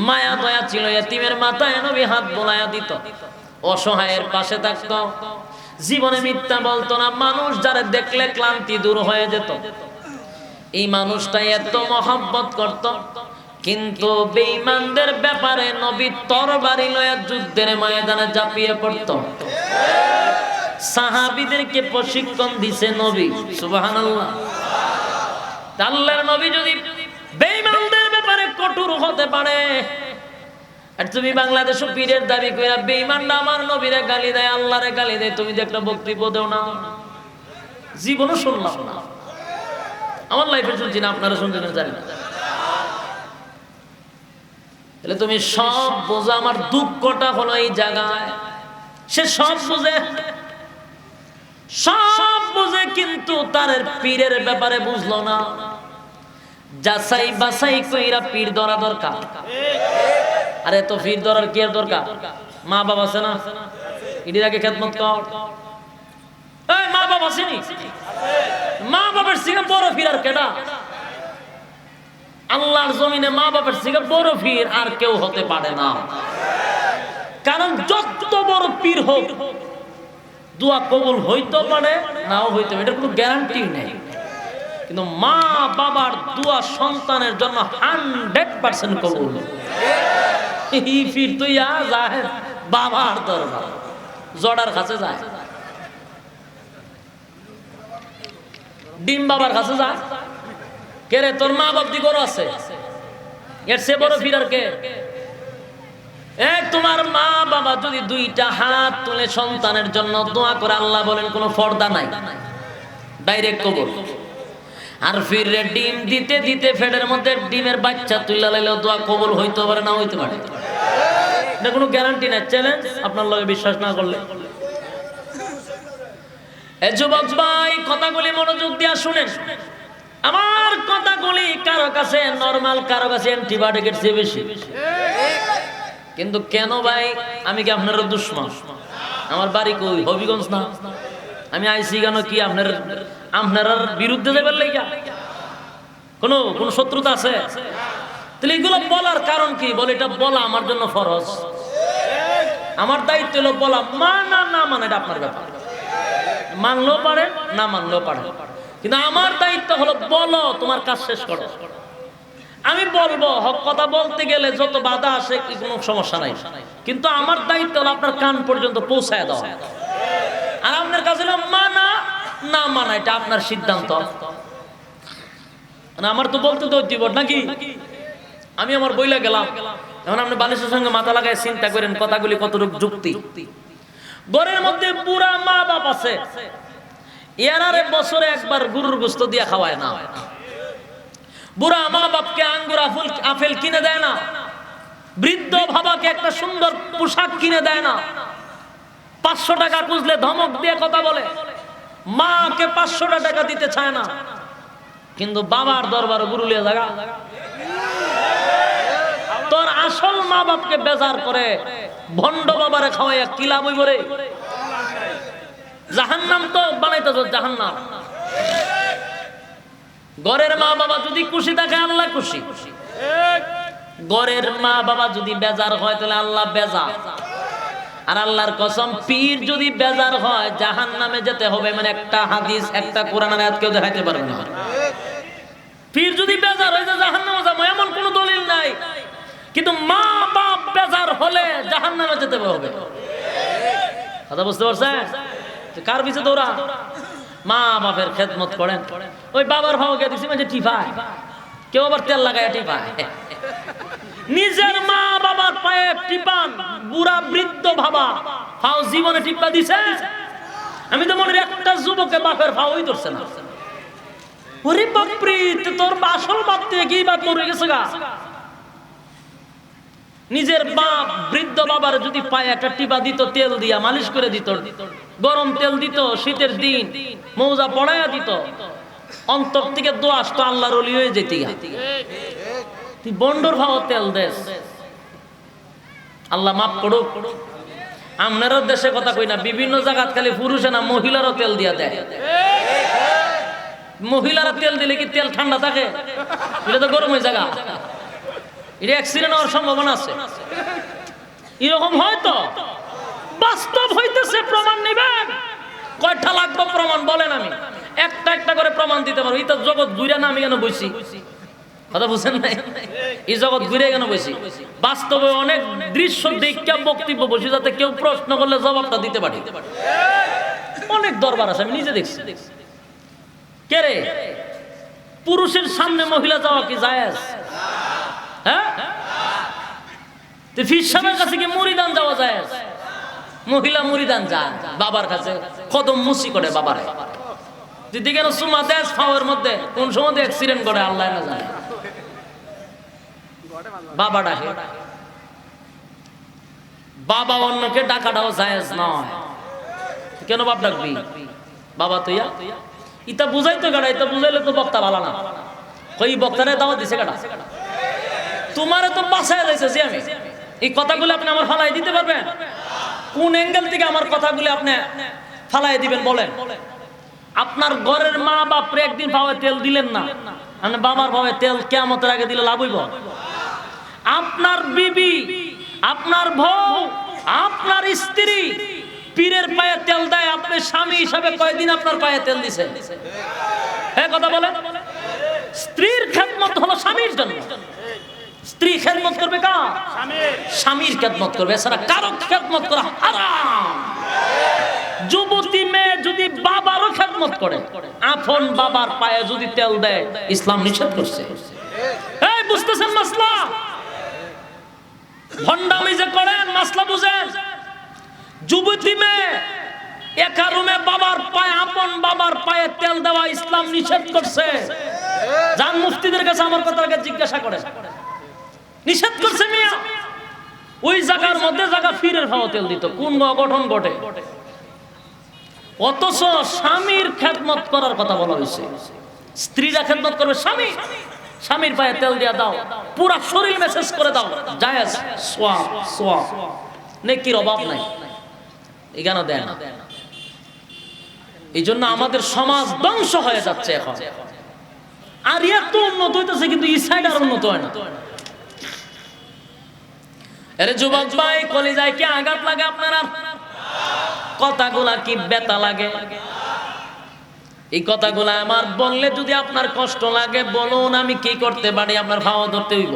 মায়া দয়া ছিল। এতিমের মাথায় নবী হাত বোলায়া দিত, অসহায়ের পাশে থাকতো, জীবনে মিথ্যা বলতো না। মানুষ যারা দেখলে ক্লান্তি দূর হয়ে যেত। এই মানুষটা এত মহব্বত করত, কিন্তু বেঈমানদের ব্যাপারে নবী তরবারি লয়া যুদ্ধের ময়দানে ঝাঁপিয়ে পড়ত। সাহাবীদেরকে প্রশিক্ষণ দিছে নবী, সুবহানাল্লাহ। আল্লাহর নবী যদি বেঈমানদের ব্যাপারে কঠোর হতে পারে, আর তুমি বাংলাদেশে পীরের দাবি কইরা বেঈমানরা আমার নবীরে গালি দেয়, আল্লাহরে গালি দেয়, তুমি যে একটা বক্তব্য দেও না, জীবনও শুনলাম না। আমার লাইফে শুনছি না, আপনারা শুনছেন জানি না। তাহলে তুমি সব বোঝা। আমার দুঃখটা হলো এই জায়গায় সে সব বুঝে কিন্তু তার পীরের ব্যাপারে বুঝলো না। যাচাই বাছাই কইরা পীর ধরা দরকার। আরে তো পীর ধরার কি এর দরকার? মা বাবা আছে না, ইডির আগে খেদমত কর। এই মা বাবা আসেনি, মা বাবার থেকে বড় পীর আর কেডা? আল্লাহর জমিনে মা বাবার থেকে বড় পীর আর কেউ হতে পারে না। কারণ যত বড় পীর হোক, দোয়া কবুল হইতে পারে, নাও হইতে পারে, এটার কোনো গ্যারান্টি নেই। কিন্তু মা বাবার দোয়া সন্তানের জন্য 100% কবুল। এই পীর তুই যায় বাবার দরবার, জড়ার কাছে যায়, ডিম বাবার কাছে যায়। কে রে তোর মা বাপ দি গরু আছে, এর সে বড় পীর আর কে? তোমার মা বাবা যদি দুইটা হাত তুলে সন্তানের জন্য দোয়া করে, আল্লাহ বলেন কোনো পর্দা নাই, ডাইরেক্ট কবুল। আর ফিরে ডিম দিতে দিতে ফেডের মধ্যে ডিমের বাচ্চা তুইলা লাইলেও দোয়া কবুল হইতে পারে, না হইতে পারে, এটা কোনো গ্যারান্টি নাই। চ্যালেঞ্জ আপনার লগে বিশ্বাস না করলে। এই যুবক ভাই, কথাগুলি মনোযোগ দিয়া শুনেন। আমার কথাগুলি কারো কাছে নরমাল, কারো কাছে অ্যান্টিবায়োটিকের চেয়ে বেশি। কিন্তু কেন ভাই, আমি কি আপনার দুশ্মন? আমার বাড়ি কই? হবিগঞ্জ না। আমি আইসি কেন কি আপনার বিরুদ্ধে যাবার লাইগা? কোন শত্রুতা আছে? তাহলে এগুলো বলার কারণ কি? বলে এটা বলা আমার জন্য ফরজ, আমার দায়িত্ব হলো বলা। মানা না মানে এটা আপনার ব্যাপার, মানলেও পারে না মানলেও পারে, কিন্তু আমার দায়িত্ব হলো বলো, তোমার কাজ শেষ করো। আমি বলবো, হক কথা বলতে গেলে যত বাধা আসে কোনো সমস্যা নাই, কিন্তু আমার দায়িত্ব হলো আপনার কান পর্যন্ত পৌঁছায় দাও। আর আপনার কাছে হলো মানা না মানা, এটা আপনার সিদ্ধান্ত। আমার তো বলতে তো জীবন নাকি, আমি আমার বইলা গেলাম। এখন আপনি বালিশের সঙ্গে মাথা লাগায় চিন্তা করেন কথাগুলি কতটুকু যুক্তি। ঘরের মধ্যে বুড়া মা বাপ আছে, এরারে বছরে একবার গরুর গোশত দিয়া খাওয়ায় না। বুড়া মা বাপকে আঙ্গুর আপেল কিনে দেয় না, বৃদ্ধ বাবাকে একটা সুন্দর পোশাক কিনে দেয় না, 500 টাকা খুঁজলে ধমক দিয়ে কথা বলে, মাকে 500 টাকা দিতে চায় না, কিন্তু বাবার দরবার গুরুলিয়া জায়গা। তোর আসল মা বাপকে বেজার করে ভণ্ড বাবারে খাওয়াইয়া কি লাভ হইব রে? জাহান্নাম তো বানাইতেছ, জাহান্নাম। ঘরের মা বাবা যদি খুশি থাকে, আল্লাহ খুশি। ঘরের মা বাবা যদি বেজার হয়, তাহলে আল্লাহ বেজার। আর আল্লাহর কসম, পীর যদি বেজার হয় জাহান্নামে যেতে হবে। মানে একটা হাদিস, একটা কোরআনের আয়াত কেউ দেখাইতে পারবে না। পীর যদি বেজার হয় যে জাহান্নামে যাবো, এমন কোনো দলিল নাই। কিন্তু মা বাপ বেজার হলে জাহান্নামে যেতে হবে। কথা বুঝতে পারছেন? কার পিছে দৌড়া? মা বাপের খেদমত করেন। ওই বাবার ভাবকে দিছি মানে টিপায়, কেউ আবার তেল লাগায় টিপায়। নিজের মা বাবার পায়ে টিপান, বুড়া বৃদ্ধ ভাবা ফাও জীবনে টিপা দিছে। আমি তো মনে একটা যুবকে বাপের ফাওই ধরছে না। ওরে বাপরে, তোর আসল বাপ থেকে কি বাপ মরে গেছে গা। নিজের বাপ বৃদ্ধ বাবার যদি পায়ে একটা টিপা দিত, তেল দিয়া মালিশ করে দিত, গরম তেল দিত, শীতের দিন মৌজা পড়াইয়া দিত, অন্তর থেকে দোয়া আসতো, আল্লাহর ওলি হয়ে যেতে। তুই বন্ডর ভাও তেল দেশ, আল্লাহ মাফ করুক। আপনারও দেশে কথা কই না, বিভিন্ন জায়গাত খালি পুরুষে না মহিলারও তেল দিয়া দেয়। মহিলারা তেল দিলে কি তেল ঠান্ডা থাকে? এটা তো গরম হয়ে জায়গা, এটা অ্যাক্সিডেন্ট হওয়ার সম্ভাবনা আছে। এরকম হয়তো বাস্তব হইতেছে, প্রমাণ নেবেন। কয়টা লাগবে প্রমাণ বলেন? আমি একটা একটা করে প্রমাণ দিতে পারবো। এটা জগৎ ঘুরে না, আমি কেন বসি? কথা বুঝেন নাই? এই জগৎ ঘুরে কেন বসি? বাস্তবে অনেক দৃশ্য দেখে বক্তব্য বসি, যাতে কেউ প্রশ্ন করলে জবাবটা দিতে পারি। অনেক দরবার আছে, আমি নিজে দেখছি। কে রে, পুরুষের সামনে মহিলা যাওয়া কি জায়েজ? হ্যাঁ, ফির সাহেবের কাছে কি মুরিদান যাওয়া জায়েজ? মহিলা মুরিদান যায় বাবার কাছে, কদম মুসি করে বাবারে। যদি কেন সুমা দেশ ফাওয়ার মধ্যে কোন সময় অ্যাক্সিডেন্ট করে আল্লাহ না জানে, বাবা ডাকে। বাবা অন্যকে ডাকাটাও জায়েজ নয়। কেন বাপ ডাকবি? বাবা তুইয়া ইতা বুঝাই তো গাড়া, ইতা বুঝাইলে তো বক্তা ভালো না। কই বক্তারে দাওয়াত দিছে গাড়া? তোমারে তো বাঁচায় যাইতেছি আমি। এই কথাগুলো আপনি আমার ফালাই দিতে পারবেন? কোন অ্যাঙ্গেল থেকে আমার কথাগুলো আপনি ফালাই দিবেন বলেন? আপনার ঘরের মা বাপরে একদিন ভাবে তেল দিলেন না, মানে বাবার ভাবে তেল কিয়ামতের আগে দিলে লাভ হইব? আপনার বিবি, আপনার বউ, আপনার স্ত্রী পীরের পায়ে তেল দেয়, আপনি স্বামী হিসাবে কয়দিন আপনার পায়ে তেল দিছে? হ্যাঁ কথা বলেন। স্ত্রীর খেদমত হলো স্বামীর জন্য। স্ত্রী খেদমত করবে কার? স্বামীর খেদমত করবে, এছাড়া কারো খেদমত করা হারাম। যুবতী মেয়ে যদি বাবারও খেদমত করে, আপন বাবার পায়ে যদি তেল দেয়, ইসলাম নিষেধ করছে। এই বুঝতেছেন মাসলা? ভণ্ডামি যে করেন মাসলা বুঝেন। যুবতী মেয়ে একা রুমে বাবার পায়ে, আপন বাবার পায়ে তেল দেওয়া ইসলাম নিষেধ করছে। যান মুফতিদের কাছে আমার কথাকে জিজ্ঞাসা করে, নিষেধ করছে মিয়া। ওই জায়গার মধ্যে জায়গা ফিরের ভাও তেল দিত, কোন অঘটন ঘটে? অথচ স্বামীর খেদমত করার কথা বলা হয়েছে। স্ত্রীরা খেদমত করবে স্বামী, স্বামীর পায়ে তেল দিয়া দাও, পুরা শরীর মেসেজ করে দাও, জায়েজ, সওয়াব, সওয়াব, নেকির অভাব নাই। এখানে দেন না। এই জন্য আমাদের সমাজ ধ্বংস হয়ে যাচ্ছে এখন। আর এত উন্নত হইতেছে, কিন্তু এই সাইড আর উন্নত হয় না। আরে যুবক ভাই, কলিজায় কি আঘাত লাগে আপনারা? কথাগুলা কি ব্যথা লাগে? এই কথাগুলা আমার বললে যদি আপনার কষ্ট লাগে, বলুন, আমি কি করতে পারি? আপনার ভাও ধরতে হইব,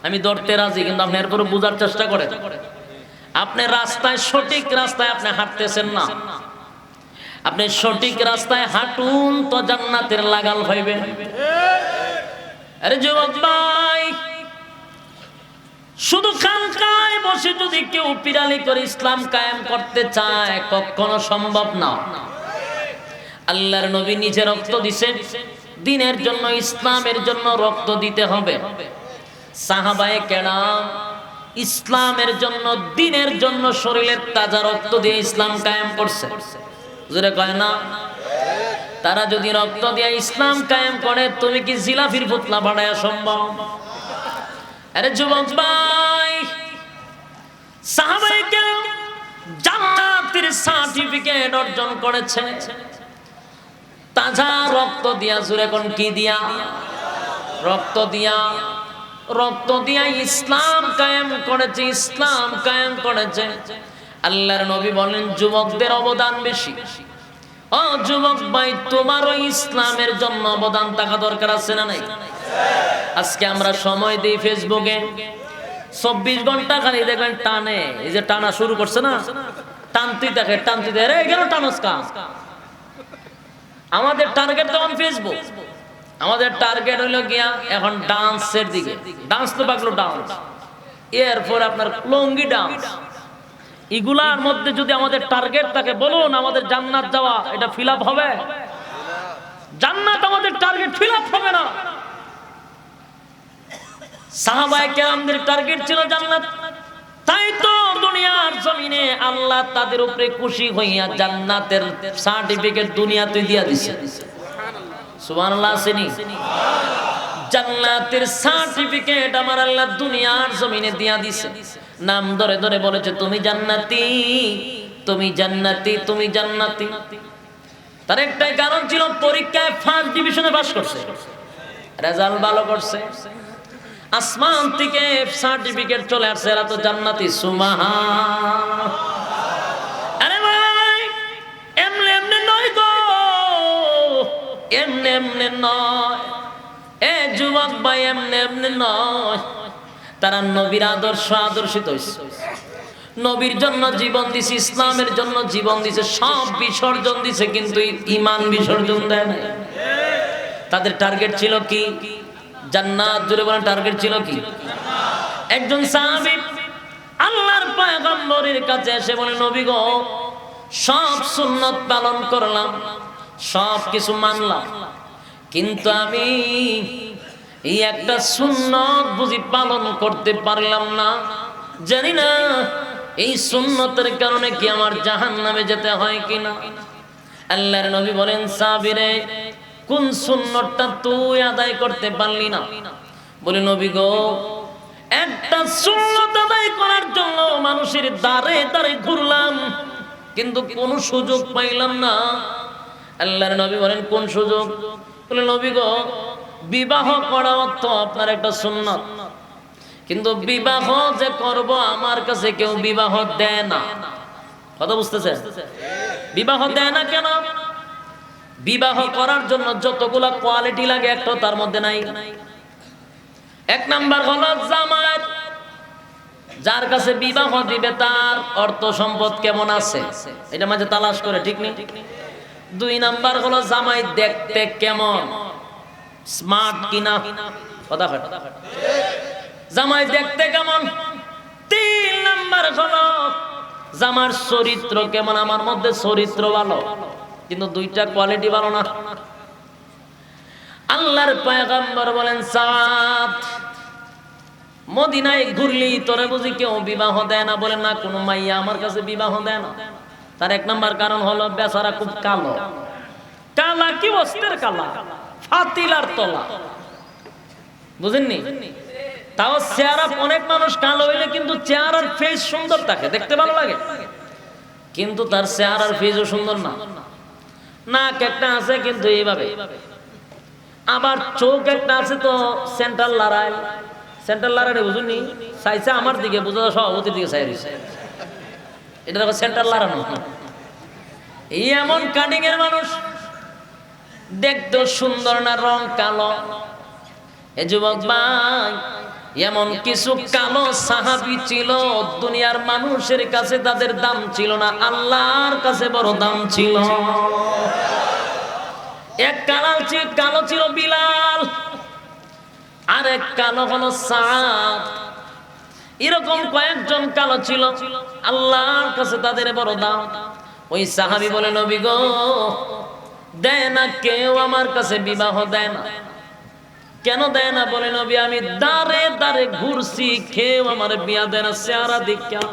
আমি ধরতে রাজি, কিন্তু আপনি এরপরে বোঝার চেষ্টা করেন। আপনি রাস্তায়, সঠিক রাস্তায় আপনি হাঁটতেছেন না। আপনি সঠিক রাস্তায় হাঁটুন তো জান্নাতের লাগাল পাইবেন। আরে যুবক ভাই, শুধু খানকায় বসে যদি কেউ পিরালি করে ইসলাম কায়েম করতে চায়, কখনো সম্ভব না। আল্লাহর নবী নিজে রক্ত দিয়েছেন দ্বীনের জন্য, ইসলামের জন্য রক্ত দিতে হবে। সাহাবায়ে কেরাম ইসলামের জন্য, দ্বীনের জন্য শরীরের তাজা রক্ত দিয়ে ইসলাম কায়েম করছে। জোরে কয় না? তারা যদি রক্ত দিয়ে ইসলাম কায়েম করে, তুমি কি জিলাফির পুতলা বানায়া সম্ভব? আরে যুবক ভাই, সাহাবায়ে কেরাম জান্নাতের সার্টিফিকেট অর্জন করেছে তাজা রক্ত দিয়া। জোরে কোন কি দিয়া? রক্ত দিয়া। রক্ত দিয়া ইসলাম কায়েম করেছে, ইসলাম কায়েম করেছে। আল্লাহর নবী বলেন, যুবকদের অবদান বেশি। ও যুবক ভাই, তোমারও ইসলামের জন্য অবদান থাকা দরকার আছে না নাই? আজকে আমরা সময় দিই ফেসবুকে, 24 ঘন্টা খালি দেখবেন টানে। এই যে টানা শুরু করছে না, টানতে দেখে, টানতে দেখে, রে গেল টানস কা। আমাদের টার্গেট তখন ফেসবুক, আমাদের টার্গেট হইলো গিয়া এখন ডান্সের দিকে। ডান্স তো পাগলো ডান্স, এরপর আপনার লঙ্গি ডান্স। এগুলার মধ্যে যদি আমাদের টার্গেট থাকে, বলুন আমাদের জান্নাত যাওয়া এটা ফিল আপ হবে? জান্নাত আমাদের টার্গেট, ফিল আপ হবে না। সাহাবায়ে কেরামদের টার্গেট ছিল জান্নাত। তাই তো দুনিয়ার জমিনে আল্লাহ তাদের উপরে খুশি হইয়া জান্নাতের সার্টিফিকেট দুনিয়াতে দিয়া দিছে। সুবহানাল্লাহ। আসেনি? জান্নাতের সার্টিফিকেট আমার আল্লাহ দুনিয়ার জমিনে দিয়া দিছে। নাম ধরে ধরে বলেছে, তুমি জান্নাতি, তুমি জান্নাতি, তুমি জান্নাতি। তার একটাই কারণ ছিল, পরীক্ষায় ফার্স্ট ডিভিশনে পাস করছে, রেজাল্ট ভালো করছে। আসমান থেকে সার্টিফিকেট চলে আসছে, এরা তো জান্নাতি। সুবহান। আরে ভাই, এমনে এমনে নয় গো, এমনে এমনে নয়। এ যুবক ভাই, এমনে এমনে নয়। তারা নবীর আদর্শ আদর্শিত হইছে, নবীর জন্য জীবন দিছে, ইসলামের জন্য জীবন দিছে, সব বিসর্জন দিছে, কিন্তু ঈমান বিসর্জন দেয় না। তাদের টার্গেট ছিল কি? জান্নাত। জুড়ে বলেন, টার্গেট ছিল কি? একজন সাহাবী আল্লাহর পয়গম্বরের কাছে এসে বলে, নবী গো, সব সুন্নাত পালন করলাম, সব কিছু মানলাম, কিন্তু আমি এই একটা সুন্নাত বুঝি পালন করতে পারলাম না। জানি না এই সুন্নতের কারণে কি আমার জাহান্নামে যেতে হয় কিনা? আল্লাহর নবী বলেন, সাবিরে কোন সুন্নতটা তুই আদায় করতে পারলি না? বলে, নবী গো, একটা সুন্নত আদায় করার জন্য মানুষের দ্বারে দ্বারে ঘুরলাম, কিন্তু কোন সুযোগ পাইলাম না। আল্লাহর নবী বলেন, কোন সুযোগ? বলে, নবী গো, বিবাহ করা অর্থ আপনার একটা সুন্নত, কিন্তু বিবাহ যে করব আমার কাছে কেউ বিবাহ দেয় না। কথা বুঝতেছে? বিবাহ দেয় না কেন? বিবাহ করার জন্য যতগুলা কোয়ালিটি লাগে একটা তার মধ্যে নাই। এক নাম্বার হলো জামাত, যার কাছে বিবাহ দিবে তার অর্থ সম্পদ কেমন আছে এটা মাঝে তালাশ করে, ঠিক নেই? দুই নাম্বার হলো জামাই দেখতে কেমন, স্মার্ট কিনা। কথা হয়, জামাই দেখতে কেমন। তিন নাম্বার হলো জামার চরিত্র কেমন, আমার মধ্যে চরিত্র ভালো, কিন্তু দুইটা কোয়ালিটি ভালো না। আল্লাহর পয়গম্বর বলেন, সাদ মদিনায় ঘুরলি তোরে বুঝি কেউ বিবাহ দেয় না? বলেন না, কোনো মাইয়া আমার কাছে বিবাহ দেয় না। তার এক নাম্বার কারণ হলো বেচারা খুব কালো। কালা কি অস্ত্রের কালা, ফাতিলার তলা, বুঝেননি? তাও চেহারা, অনেক মানুষ কালো হইলে কিন্তু চেহারার ফেস সুন্দর থাকে, দেখতে ভালো লাগে, কিন্তু তার চেহারার ফেসও সুন্দর না। নাক একটা আছে কিন্তু এইভাবে, আবার চোখ একটা আছে তো সেন্ট্রাল লড়াই, সেন্ট্রাল লড়াই বুঝুননি? চাইছে আমার দিকে, বুঝা সভাপতির দিকে চাই রয়েছে, এটা দেখো সেন্ট্রাল লড়ানো। এই এমন কাটিং এর মানুষ, দেখতে সুন্দর না, রং কালো। এ যুবক ভাই, এমন কিছু কালো সাহাবী ছিল, দুনিয়ার মানুষের কাছে তাদের দাম ছিল না, আল্লাহর কাছে বড় দাম ছিল। এক কালো ছিল বিলাল, আর এক কালো হলো সাদ। এরকম কয়েকজন কালো ছিল, আল্লাহর কাছে তাদের বড় দাম। ওই সাহাবী বলে, নবী গো, দেয় না কেউ আমার কাছে বিবাহ দেয় না। কেন দেয় না? বলে, নবী আমি দাঁড়ে দাঁড়ে ঘুরছি, কেউ আমার বিয়া দেয় না চেহারা দেখা।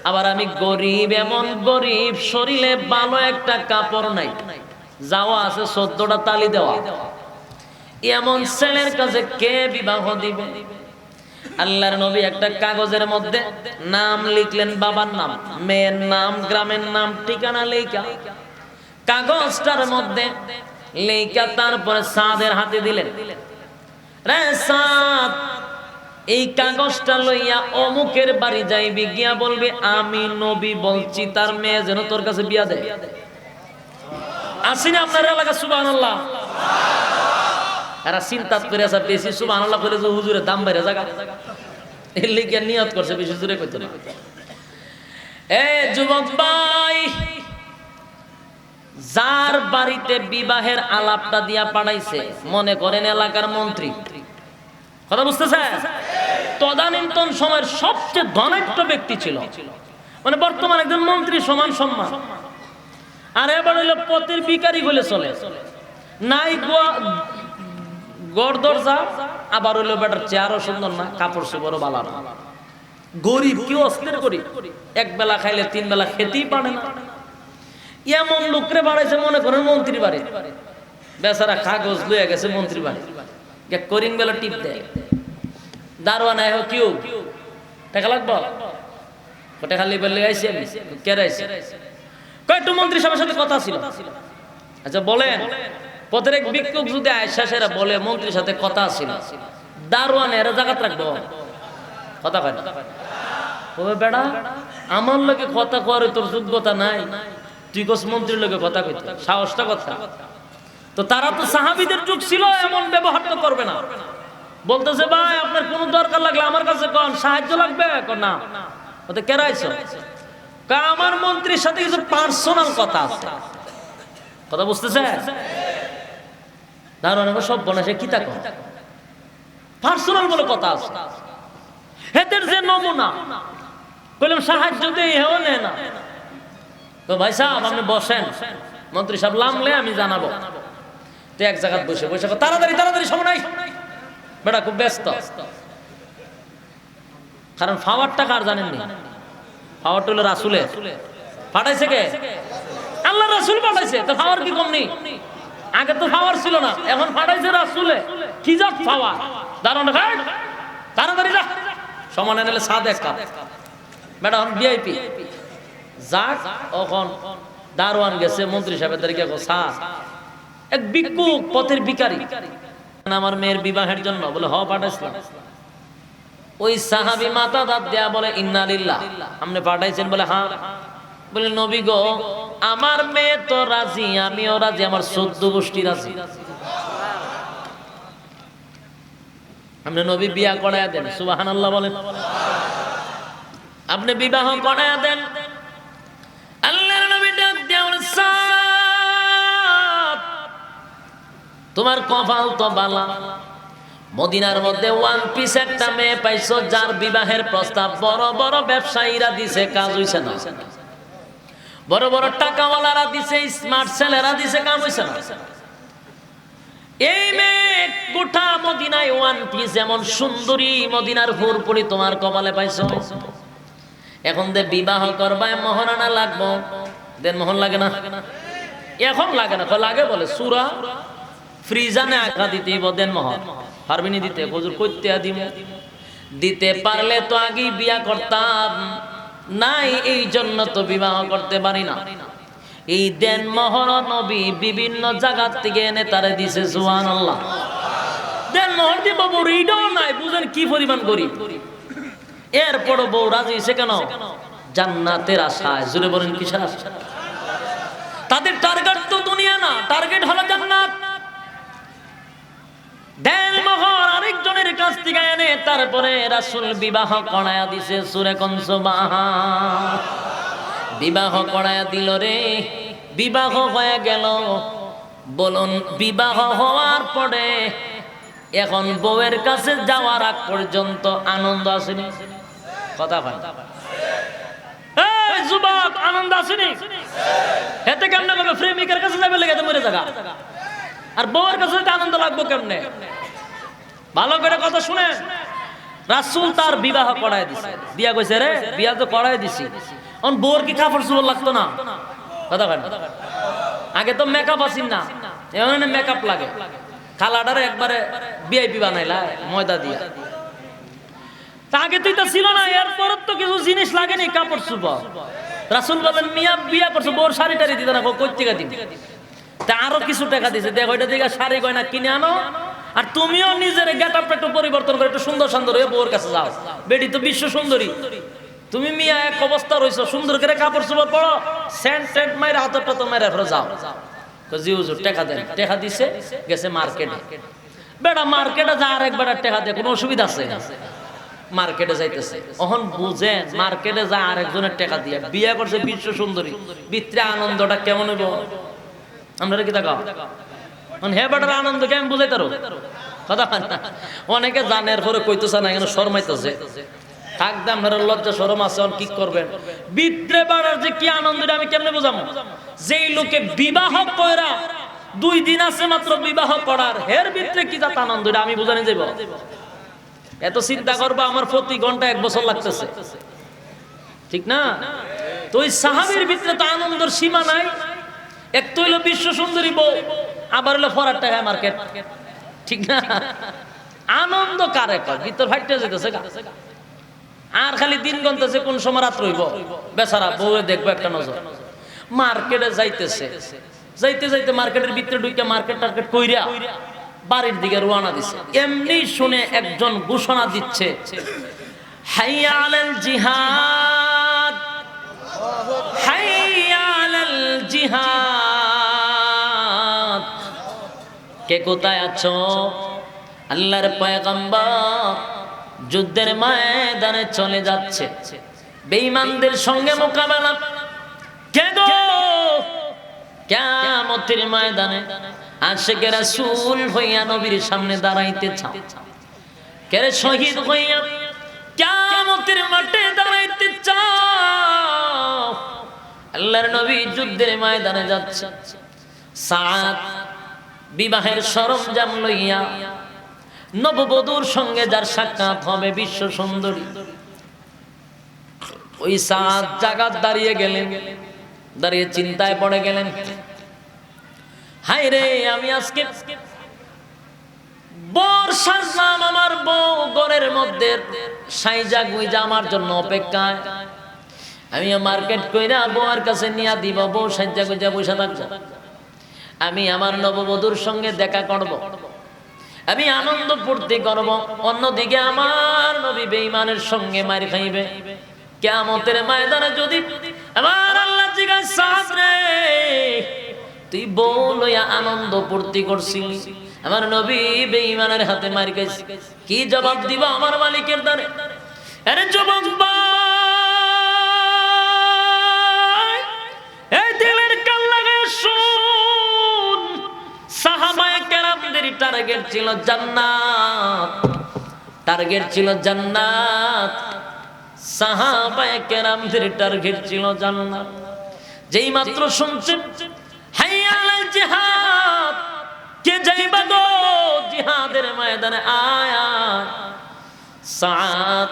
আবার আমি গরিব, এমন গরিব শরীরে ভালো একটা কাপড় নাই, যাওয়া আছে 14টা তালি দেওয়া, এমন ছেলের কাছে কে বিবাহ দিবে? আল্লাহর নবী একটা কাগজের মধ্যে নাম লিখলেন, বাবার নাম, মেয়ের নাম, গ্রামের নাম, ঠিকানা লেখা কাগজটার মধ্যে লেখা, তারপরে সাদের হাতে দিলেন, রে সাদ, এই কাগজটা লইয়া অমুকের বাড়ি যাইবি, গিয়া বলবি আমি নবী বলছি তার মেয়ে যেন তোর কাছে বিয়া দেয়। আসেনি আপনার এলাকা? সুবহানাল্লাহ। এরা চিন্তা করে আছে বেশি সুবহানাল্লাহ করে যে হুজুরের দাম বাইরে জায়গা, এর লিগে নিয়ত করছে বেশি জোরে কইতে না। এ যুবক ভাই, যার বাড়িতে বিবাহের আলাপটা দিয়া পাঠাইছে, মনে করেন এলাকার মন্ত্রী, কথা বুঝতেছে? তদানীন্তন সময়ের সবচেয়ে ধনাঢ্য ব্যক্তি ছিল, মানে বর্তমান একজন মন্ত্রী সমান সম্মান। আর এবার হইলো পথের ভিখারি বলে চলে, নাই গড় দরজা, আবার হইলো বেটার চেহারও সুন্দর না, কাপড় চোপড়ও ভালো না, গরিব, কি অস্থির গরিব, এক বেলা খাইলে 3 বেলা খেতেই পারে না। এমন লোকরে বাড়াইছে, মনে করেন মন্ত্রী বাড়ি, বেচারা কাগজ লইয়া গেছে মন্ত্রী বাড়ি, করিং বেলা টিপ দেয়, দারোয়ান আয় কেউ টাকা লাগবো, টাকা লিবে আইসি আমি, কেরাইছি কয়েকটু মন্ত্রী সবার সাথে কথা ছিল। আচ্ছা বলেন, পথের এক ভিক্ষুক যদি আয়সা সেরা বলে মন্ত্রীর সাথে কথা ছিল, দারোয়ান এরা জায়গা রাখবো? কথা কয় না। ওই বেড়া, আমার লোকে কথা কর তোর যোগ্যতা নাই, তুই কোস মন্ত্রীর লোকে কথা কইতে, সাহসটা কথা। তো তারা তো সাহাবীদের যুগ ছিল, এমন ব্যবহার তো করবে না। বলতেছে, ভাই আপনার কোন দরকার লাগলে আমার কাছে কোন, সাহায্য লাগবে না, ওতে কেরাইছো? আমার মন্ত্রীর সাথে কিছু পার্সোনাল কথা আছে, কথা বুঝতেছে? দারুণ সব বলে সে কি তা পার্সোনাল বলে কথা আছে। এদের যে নমুনা, বললাম সাহায্য দিয়ে হেও নেয় না। তো ভাই সাহেব আপনি বসেন, মন্ত্রী সাহেব নামলে আমি জানাবো। তো এক জায়গায় বসে বসে তাড়াতাড়ি তাড়াতাড়ি, সময় নাই, বেটা খুব ব্যস্ত। কারণ ফাওয়ার টাকা আর জানেননি, পাওয়ার হলো রাসূলের। পাঠাইছে কে? আল্লাহ রাসূল পাঠাইছে। তো পাওয়ার কি কম নেই? আগে তো পাওয়ার ছিল না, এখন পাঠাইছে রাসূলে। কি জাত পাওয়ার? দাঁড়ান ভাই, তাড়াতাড়ি যা, সমানে নিলে সাদ এক কাপ ম্যাডাম ভিআইপি যাক। এখন দারোয়ান গেছে মন্ত্রী সাহেবের দিকে, স্যার এক ভিক্ষুক পথের ভিখারি আমার মেয়ের বিবাহের জন্য, বলে হ পাঠাইছিলাম। ওই সাহাবী মাথা দাঁত দেয়া বলে ইন্না লিল্লাহ, আপনি পাঠাইছেন? বলে হ্যাঁ। বলে নবী গো, আমার মেয়ে তো রাজি, আমিও রাজি, আমার 14 গোষ্ঠী রাজি। আপনি নবী বিয়া করায়া দেন, সুবহানাল্লাহ বলেন। আপনি বিবাহ করায়া দেন। আল্লাহর নবী ডাক দিয়া বলে, সাদ, তোমার কপাল তো বালা, মদিনার মধ্যে ওয়ান পিস একটা মেয়ে পাইছো, যার বিবাহের প্রস্তাব বড় বড় ব্যবসায়ীরা দিছে, কাজ হইছে না। বড় বড় টাকাওয়ালারা দিছে, স্মার্ট ছেলেরা দিছে, কাজ হইছে না। এই মেয়ে গোটা মদিনায় ওয়ান পিস এমন সুন্দরী মদিনার হুরপুরি তোমার কপালে পাইছো। এখন দে বিবাহ করবায় মোহরানা লাগবো, দেন মোহন লাগে না? এখন লাগে না, লাগে বলে সূরা ফ্রিজানে আঁকা দিতে দেন মোহর। পারবিনি দিতে? হুজুর কইতে দিম, দিতে পারলে তো আগেই বিয়া করতাম, নাই এই জন্য তো বিবাহ করতে পারি না। এই দেন মোহর নবী বিভিন্ন জায়গা থেকে এনে তারে দিছে, সুবহানাল্লাহ। দেন মোহর দিব বউ এইটাও নাই, বুঝেন কি পরিমাণ গরিব। এরপরও বউ রাজি হইছে কেন? জান্নাতের আশায়। জোরে বলেন কিসের আশা? তাদের টার্গেট তো দুনিয়া না, টার্গেট হলো জান্নাত। দেন মোহর আরেকজনের কাছ থেকে এনে তারপরে রাসূল বিবাহ করায়া দিছে। সূরা কোন সুবহান, বিবাহ করায়া দিল রে। বিবাহ হয়ে গেল। বলুন, বিবাহ হওয়ার পরে এখন বউয়ের কাছে যাওয়ার আগ পর্যন্ত আনন্দ আসেনি? কথা বল, এই যুবক, আনন্দ আসেনি? এতে কেমনে হবে? প্রেমিকের কাছে যাবে লেগে তো মরে যাগা, আর বউয়ের কাছে আনন্দ লাগবে কেমনে? ভালো করে কথা শুনেন। রাসূল তার বিবাহ করায় দিছে, দিয়া কইছে রে বিয়া তো করায় দিছি, অন বউর কি কাপড় চোপড় লাগতো না? কথা বল। আগে তো মেকআপ আসিন না, এখন মেকআপ লাগে। খালাডারে একবারে ভিআইপি বানাইলা ময়দা দিয়া। আগে তো এটা ছিল না, এরপর তো কিছু জিনিস লাগেনি, কাপড় চোপড়। রাসূল বলেন, মিয়া বিয়া করছো, বউর শাড়ি টাড়ি দিতে না, কই থেকে দিন? তা আরো কিছু টাকা দিছে, দেখো এটা থেকে শাড়ি গয়না কিনে আনো, আর তুমিও নিজের গেটআপটা একটু পরিবর্তন করে একটু সুন্দর সুন্দর হয়ে বউর কাছে যাও। বেটি তো বিশ্ব সুন্দরী, তুমি মিয়া এক অবস্থা রইছো, সুন্দর করে কাপড় চোপড় পরো, সেন্ট টেন্ট মাইরা হাতের পাতো মাইরা ফেরো যাও। তো জি হুজুর টাকা দেন। টাকা দিছে, গেছে মার্কেটে। বেটা মার্কেটে যা, আর একবার টাকা দেয়, কোনো অসুবিধা আছে? মার্কেটে যাইতেছে, এখন বুঝেন মার্কেটে যা আরেকজনের টাকা দিয়ে বিয়ে করছে বিশ্ব সুন্দরী, ভিতরে আনন্দটা কেমন হইব? আমরা কি দেখাও হে বেটার আনন্দ কেমন বুঝাইতে পারো? কথা অনেকে জানের পরে কইতেছে না, এখানে শরমাইতেছে। থাকদাম লজ্জা শরম আছে, কি করবেন? ভিতরে বাড়ার যে কি আনন্দ আমি কেমনে বুঝাবো? যেই লোকে বিবাহ কইরা 2 দিন আছে মাত্র বিবাহ করার, এর ভিতরে কি জাত আনন্দ আমি বুঝানি যাব? এত চিন্তা করবা, আমার প্রতি ঘন্টা 1 বছর লাগতেছে, ঠিক না? তো ওই সাহাবীর ভিতরে তো আনন্দের সীমা নাই। এক তো হইলো বিশ্ব সুন্দরী বউ, আবার হলো ফরার টাকা মার্কেট, ঠিক না? আনন্দ কারে কয়? ভিতর ফাইটে যেতেছে আর খালি দিন গন্তেছে, কোন সময় রাত রইব। বেচারা বউয়ে দেখবো একটা নজর। মার্কেটে যাইতেছে, যাইতে যাইতে মার্কেটের ভিতরে ঢুকে মার্কেট টার্কেট কইরা বাড়ির দিকে রওনা দিছে। এমনি শুনে একজন ঘোষণা দিচ্ছে, হাইয়া আলাল জিহাদ, হাইয়া আলাল জিহাদ। কে কোথায় আছো? আল্লাহর পয়গম্বর যুদ্ধের ময়দানে চলে যাচ্ছে, বেঈমানদের সঙ্গে মোকাবেলা। কে গো? কিয়ামতের ময়দানে আশিকে রাসূল হইয়া নবীর সামনে দাঁড়াইতে চাও। কে রে শহীদ হইয়া কিয়ামতের মাঠে দাঁড়াইতে চাও? আল্লাহর নবী যুদ্ধের ময়দানে যাচ্ছে। সাদ বিবাহের সরঞ্জাম লইয়া নববধূর সঙ্গে যার সাক্ষাৎ হবে, বিশ্ব সুন্দরী ওই সাদ জায়গায় দাঁড়িয়ে গেলেন, দাঁড়িয়ে চিন্তায় পড়ে গেলেন, হায় রে আমি আজকে বর্ষার নাম আমার বউ ঘরের মধ্যে সাইজা গুইজা আমার জন্য অপেক্ষায়, আমি মার্কেট কইরা বউয়ের কাছে নিয়ে দিব, বউ সাইজা গুইজা বসে থাকবো, আমি আমার নববধূর সঙ্গে দেখা করব, আমি আনন্দ ফুর্তি করব। অন্যদিকে আমার নবী বেঈমানের সঙ্গে মার খাইবে। কিয়ামতের ময়দানে যদি আমার আল্লাহ জিজ্ঞাসা সাদ রে তুই বউ লইয়া আনন্দ ফুর্তি করছিলি, আমার নবী বেঈমানের হাতে মার খাইছে, কি জবাব দিব আমার মালিকের দ্বারে? আরে জবাব এই দিলের কান লাগায় শুন, সাহাবায়ে কেরামদের টার্গেট ছিল জান্নাত, টার্গেট ছিল জান্নাত, সাহাবায়ে কেরামদের টার্গেট ছিল জান্নাত। যেই মাত্র শুনছেন হাইয়া আলাল জিহাদ, কে যাইবা গো জিহাদের ময়দানে আয়া, সাদ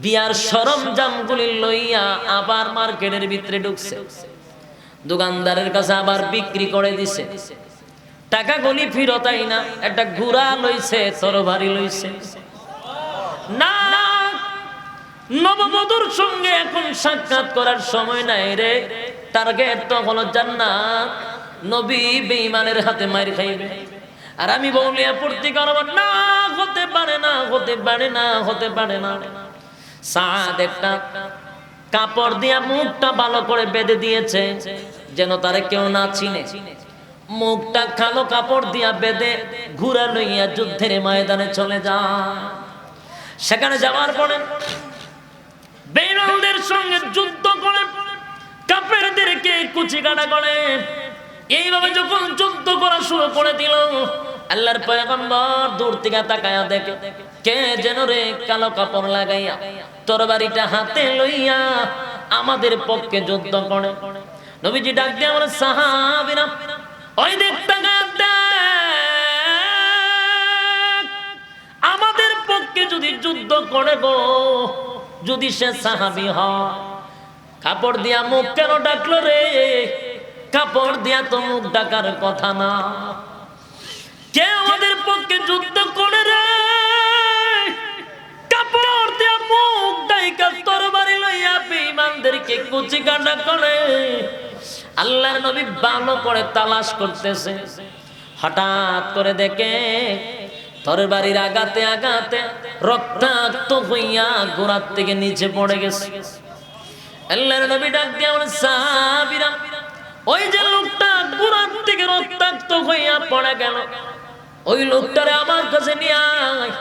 বিয়ার সরঞ্জামগুলি লইয়া আবার মার্কেটের ভিতরে ঢুকছে, দোকানদারের কাছে আবার বিক্রি করে দিছে, টাকা গলি ফিরত আইনা একটা ঘোড়া লইছে, তরবারি লইছে। না, নববধূর সঙ্গে এখন সাক্ষাৎ করার সময় নাই রে, টার্গেট তো হলো জান্নাত, নবী বেঈমানের হাতে মার খাইবে, আর আমি বউলিয়া ফুর্তি করব না, হতে পারে না, হতে পারে না, হতে পারে না। সাদ একটা কাপড় দিয়া মুখটা ভালো করে বেঁধে দিয়েছে যেন তারে কেউ না চিনে, মুখটা কালো কাপড় দিয়া বেঁধে ঘুরা লইয়া যুদ্ধের ময়দানে চলে যায়। সেখানে যাওয়ার পরে বেঈমানদের সঙ্গে যুদ্ধ করে কাফেরদেরকে কুচিকাটা করে, এইভাবে যখন যুদ্ধ করা শুরু করে দিল, আল্লাহর পয়গম্বর দূর থেকে তাকায়া দেখে কে যেন রে কালো কাপড় লাগাইয়া তরবারিটা হাতে লইয়া আমাদের পক্ষে যুদ্ধ করে। নবীজি ডাক দিয়ে আমার সাহাবীরা, ওই দেখ তাকায়া দেখ, আমাদের পক্ষে যদি যুদ্ধ করে গো, যদি সে সাহাবী হয়, কাপড় দিয়া মুখ কেন ডাকলো রে? কাপড় দিয়া তো মুখ ডাকার কথা না, কে আমাদের পক্ষে যুদ্ধ করে রে? কাপড় দিয়া মুখ ডাইকা তরবারি লইয়া বেঈমানদেরকে কুচিকাটা করে। আল্লাহর নবী ভালো করে তালাশ করতেছে, হঠাৎ করে দেখে তরবারির আঘাতে আঘাতে রক্তাক্ত হইয়া গোড়ার থেকে নিচে পড়ে গেছে। আল্লাহর নবী ডাক দিয়ে আমার সাহাবীরা, ওই যে লোকটা গোড়ার থেকে রক্তাক্ত হইয়া পড়ে গেল, ওই লোকটারে আমার কাছে নিয়ে আয়,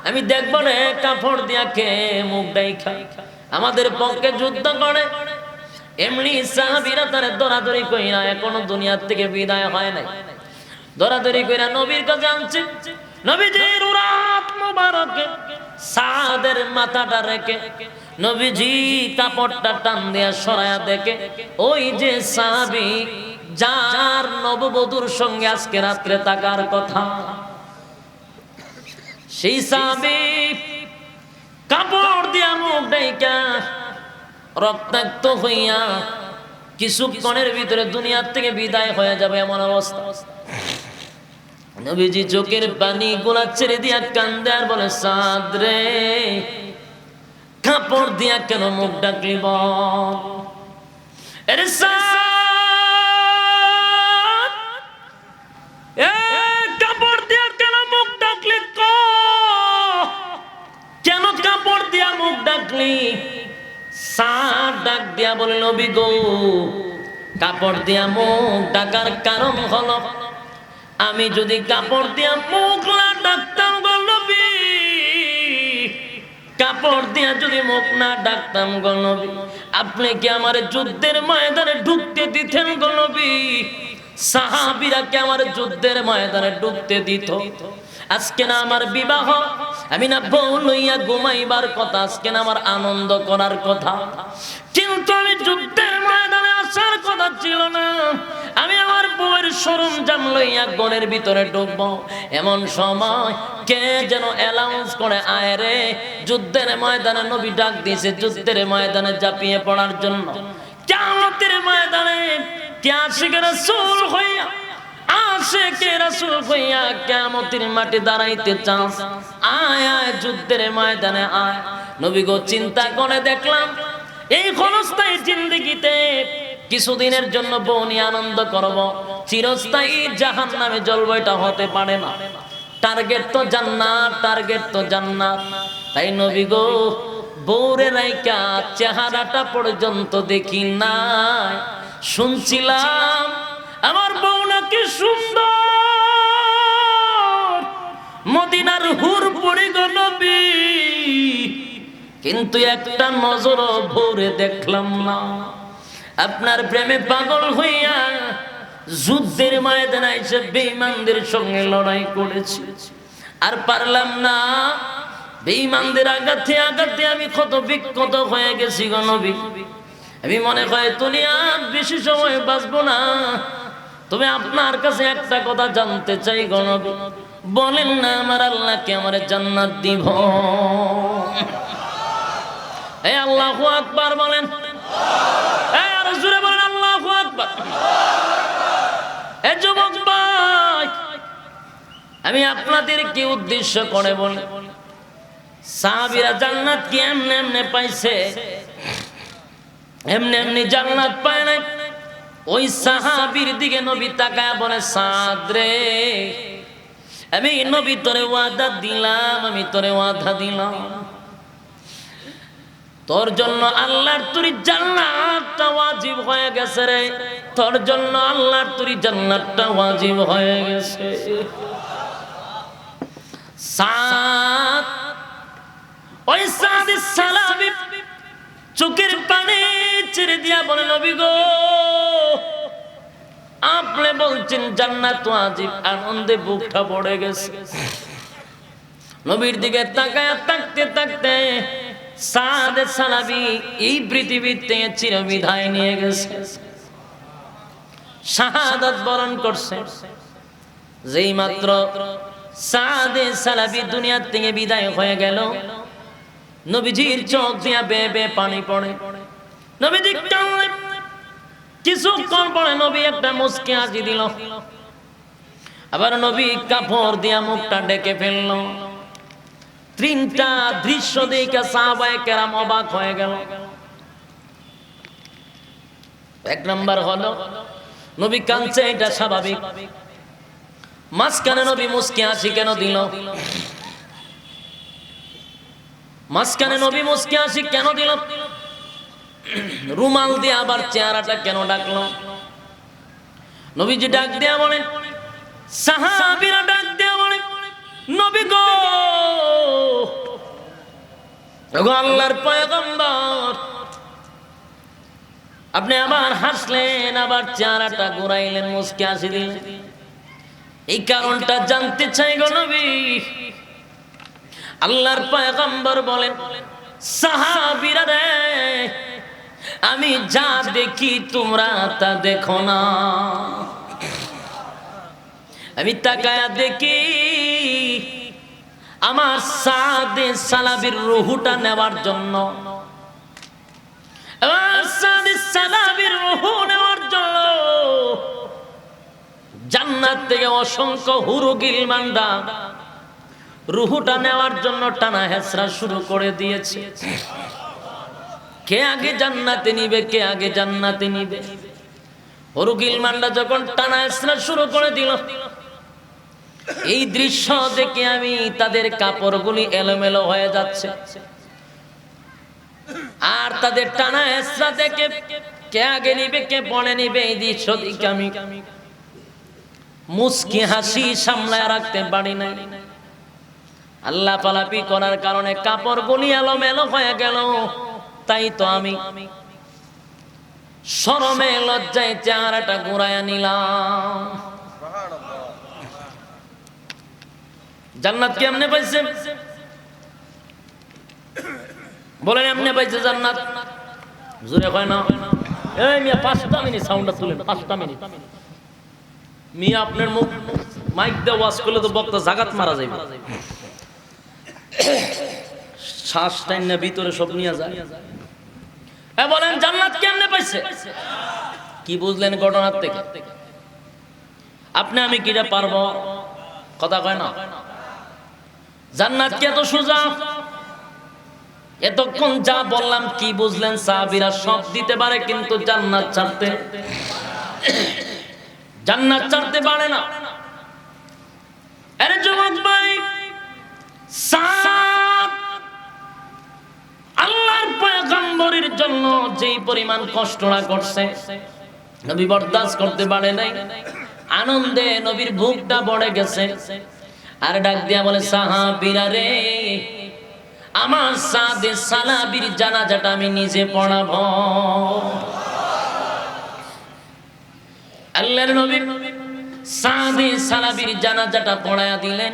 আমি দেখবো রে কাপড় দিয়া কে মুখ ডাইখা আমাদের পক্ষে যুদ্ধ করে। এমনি সাহাবীরা তারে দরাদরি কইরা, এখনো দুনিয়ার থেকে বিদায় হয় নাই, দরাদরি কইরা নবীর কাছে আনছে। নবীজির উরাত মুবারকে সাদের মাথাটা রেখে নবীজি কাপড়টা টান দিয়া সরায়া দেখে ওই যে সাহাবী যার নববধূর সঙ্গে আজকে রাত্রে থাকার কথা, সেই সাহাবী কাপড় দিয়া মুখ ঢাইকা রক্তাক্ত হইয়া কিছুক্ষণের ভিতরে দুনিয়ার থেকে বিদায় হয়ে যাবে এমন অবস্থা। নবীজি চোখের পানি গুলা ছেড়ে দিয়া কান্দে আর বলে, সাদ রে কাপড় দিয়া কেন মুখ ডাকলি বল? আরে সাদ, কাপড় দিয়া কেন মুখ ডাকলি? কেন কাপড় দিয়া মুখ ডাকলি? সাদ ডাক দিয়া বলে, নবী গো, কাপড় দিয়া মুখ ডাকার কারণ হলো আমি যদি কাপড় দিয়া মুখ না ডাকতাম গো নবী, কাপড় দিয়া যদি মুখ না ডাকতাম গো নবী, আপনি কি আমার যুদ্ধের ময়দানে ঢুকতে দিতেন গো নবী? সাহাবীরা কি আমার যুদ্ধের ময়দানে ঢুকতে দিত? আজকে না আমার বিবাহ, আমি না বউ লইয়া ঘুমাইবার কথা, আজকে না আমার আনন্দ করার কথা, কিন্তু আমি যুদ্ধের ময়দানে আসার কথা ছিল না। আমি আমার বউয়ের সরঞ্জাম লইয়া গণের ভিতরে ঢুকবো, এমন সময় কে যেন অ্যালাউন্স করে, আয় রে যুদ্ধের ময়দানে নবী ডাক দিয়েছে যুদ্ধের ময়দানে ঝাঁপিয়ে পড়ার জন্য। কিয়ামতের ময়দানে কে আশিকে রাসূল হইয়া, আশিকে রাসূল হইয়া কিয়ামতের মাঠে দাঁড়াইতে চাস, আয় আয় যুদ্ধের ময়দানে আয়। নবী গো চিন্তা করে দেখলাম এই ক্ষণস্থায়ী জিন্দেগিতে কিছুদিনের জন্য বউ নিয়ে আনন্দ করব, চিরস্থায়ী জাহান্নামে জ্বলবো, এটা হতে পারে না। টার্গেট তো জান্নাত, টার্গেট তো জান্নাত। তাই নবী গো বউরে রাইকা চেহারাটা পর্যন্ত দেখি নাই। শুনছিলাম আমার বউ নাকি সুন্দর, মদিনার হুর পড়ে গো নবী, কিন্তু একটা নজরও ভরে দেখলাম না। আপনার প্রেমে পাগল হইয়া যুদ্ধের ময়দানে এসে বেঈমানদের সঙ্গে লড়াই করেছি, আর পারলাম না। বেঈমানদের আঘাতে আঘাতে আমি ক্ষত বিক্ষত হয়ে গেছি গো নবী। আমি মনে হয় দুনিয়া বেশি সময় বাঁচবো না। তবে আপনার কাছে একটা কথা জানতে চাই গো নবী, বলেন না আমার আল্লাহকে আমার জান্নাত দিব? এই আল্লাহু আকবার বলেন, এই আর জোরে বলেন আল্লাহু আকবার। এই যুবক ভাই, আমি আপনাদেরকে উদ্দেশ্য করে বলি, সাহাবীরা জান্নাত কি এমনি এমনি পাইছে? এমনি এমনি জান্নাত পায় নাই। ওই সাহাবীর দিকে নবী তাকায় বলে, সাদ রে আমি নবী তোরে ওয়াদা দিলাম, আমি তোরে ওয়াদা দিলাম, তোর জন্য আল্লাহর তুরি জান্নাতটা ওয়াজিব হয়ে গেছে রে, তোর জন্য আল্লাহর তুরি জান্নাতটা ওয়াজিব হয়ে গেছে। সাদ, ওই সাদ সালাবি চোখের পানি ছেড়ে দিয়া বলে, নবী গো আপনি বলছেন জান্নাত ওয়াজিব, আনন্দে বুকটা পড়ে গেছে। নবীর দিকে তাকায় তাকতে তাকতে সাদ সালাবি এই পৃথিবীতে চিরবিদায় নিয়ে গেছে, শাহাদাত বরণ করছে। যেই মাত্র সাদ সালাবি দুনিয়া থেকে বিদায় হয়ে গেল, নবীজির চোখ দিয়া বেয়ে বেয়ে পানি পড়ে। নবীজি কাঁদলেন, কিছুক্ষণ পরে নবী একটা মুচকি হাসি দিল, আবার নবী কাপড় দিয়া মুখটা ঢেকে ফেলল। তিনটা দৃশ্য দেখে সাহাবায়ে কেরাম অবাক হয়ে গেল। এক নাম্বার হলো নবী কাঁদছে, এটা স্বাভাবিক। মাঝখানে নবী মুচকি হাসি কেন দিল? মাঝখানে নবী মুচকি হাসি কেন দিল? রুমাল দিয়ে আবার চেহারাটা কেন ডাকলো? নবীজি ডাক দেয়া বলেন, সাহাবীরা ডাক দেয়া বলেন, নবী গো আল্লাহর পয়গম্বর, আপনি আবার হাসলেন, আবার চেহারাটা ঘুরাইলেন, মুচকি হাসি দিলেন, এই কারণটা জানতে চাই গো নবী। আল্লাহর পয়গম্বর বলেন, সাহাবীরা রে আমি যা দেখি তোমরা তা দেখো না। আমি তাকায়া দেখি আমার সাদে সালাবির রুহুটা নেওয়ার জন্য, আমার সাদে সালাবির রুহু নেওয়ার জন্য জান্নাত থেকে অসংখ্য হুরু গিলমানরা রুহুটা নেওয়ার জন্য টানা হেঁচড়া শুরু করে দিয়েছে। কে আগে জান্নাতে নিবে, কে আগে জান্নাতে নিবে? হুরু গিলমানরা যখন টানা হেঁচড়া শুরু করে দিল, এই দৃশ্য দেখে আমি তাদের কাপড়গুলি এলোমেলো হয়ে যাচ্ছে, আর তাদের টানা হেঁচড়া দেখে কে আগে নিবে কে পরে নিবে, এই দৃশ্য দেখে আমি মুচকি হাসি সামলায় রাখতে পারি নাই। আল্লাহ পালাপি করার কারণে কাপড়গুলি এলোমেলো হয়ে গেল। তাই তো আমি শরমে লজ্জায় চেহারাটা ঘুরাইয়া নিলাম। জান্নাত কেমনে পাইছে বলেন? এমনে পাইছে জান্নাত? জোরে হয় না? এই মিয়া 5টা মিনিট সাউন্ডটা তুলেন, 5টা মিনিট। মিয়া আপনার মুখ মাইক দিয়ে ওয়াজ করলে তো বক্তা জাগাত মারা যাবে, শ্বাস টাইনা ভিতরে সব নিয়ে যায়। বলেন জান্নাত কেমনে পাইছে? কি বুঝলেন ঘটনার থেকে? আপনি আমি কিটা পারবো? কথা কয় না। জান্নাত কি এত সোজা? এতক্ষণ যা বললাম কি বুঝলেন? সাহাবীরা সব দিতে পারে কিন্তু জান্নাত ছাড়তে পারে না। আরে যুবক ভাই, সাদ আল্লাহর পয়গম্বরের জন্য যেই পরিমাণ কষ্টটা করছে নবী বরদাস্ত করতে পারে নাই। আনন্দে নবীর বুকটা ভরে গেছে। আর ডাক দিয়া বলে, সাহাবীরা রে, আমার সাদে সালাবির জানাজাটা আমি নিজে পড়াবো। আল্লাহর নবী সাদে সালাবির জানাজাটা পড়ায়া দিলেন।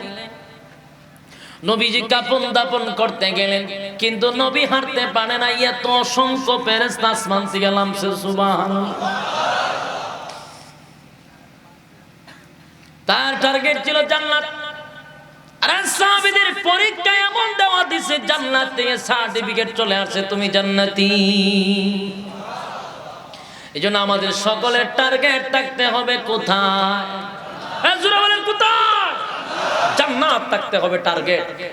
নবীজি কাপন দাপন করতে গেলেন, কিন্তু নবী হাঁটতে পারে না। এত অসংখ্য ফেরেশতা আসমান থেকে নামছে, সুবহানাল্লাহ। তার টার্গেট ছিল জান্নাত। আর সাহাবীদের পরীক্ষা এমন দেওয়া দিছে, জান্নাত থেকে সার্টিফিকেট চলে আসছে, তুমি জান্নাতি। এজন্য আমাদের সকলের টার্গেট থাকতে হবে কোথায়? জোরে বলেন কোথায়? জান্নাত থাকতে হবে টার্গেট।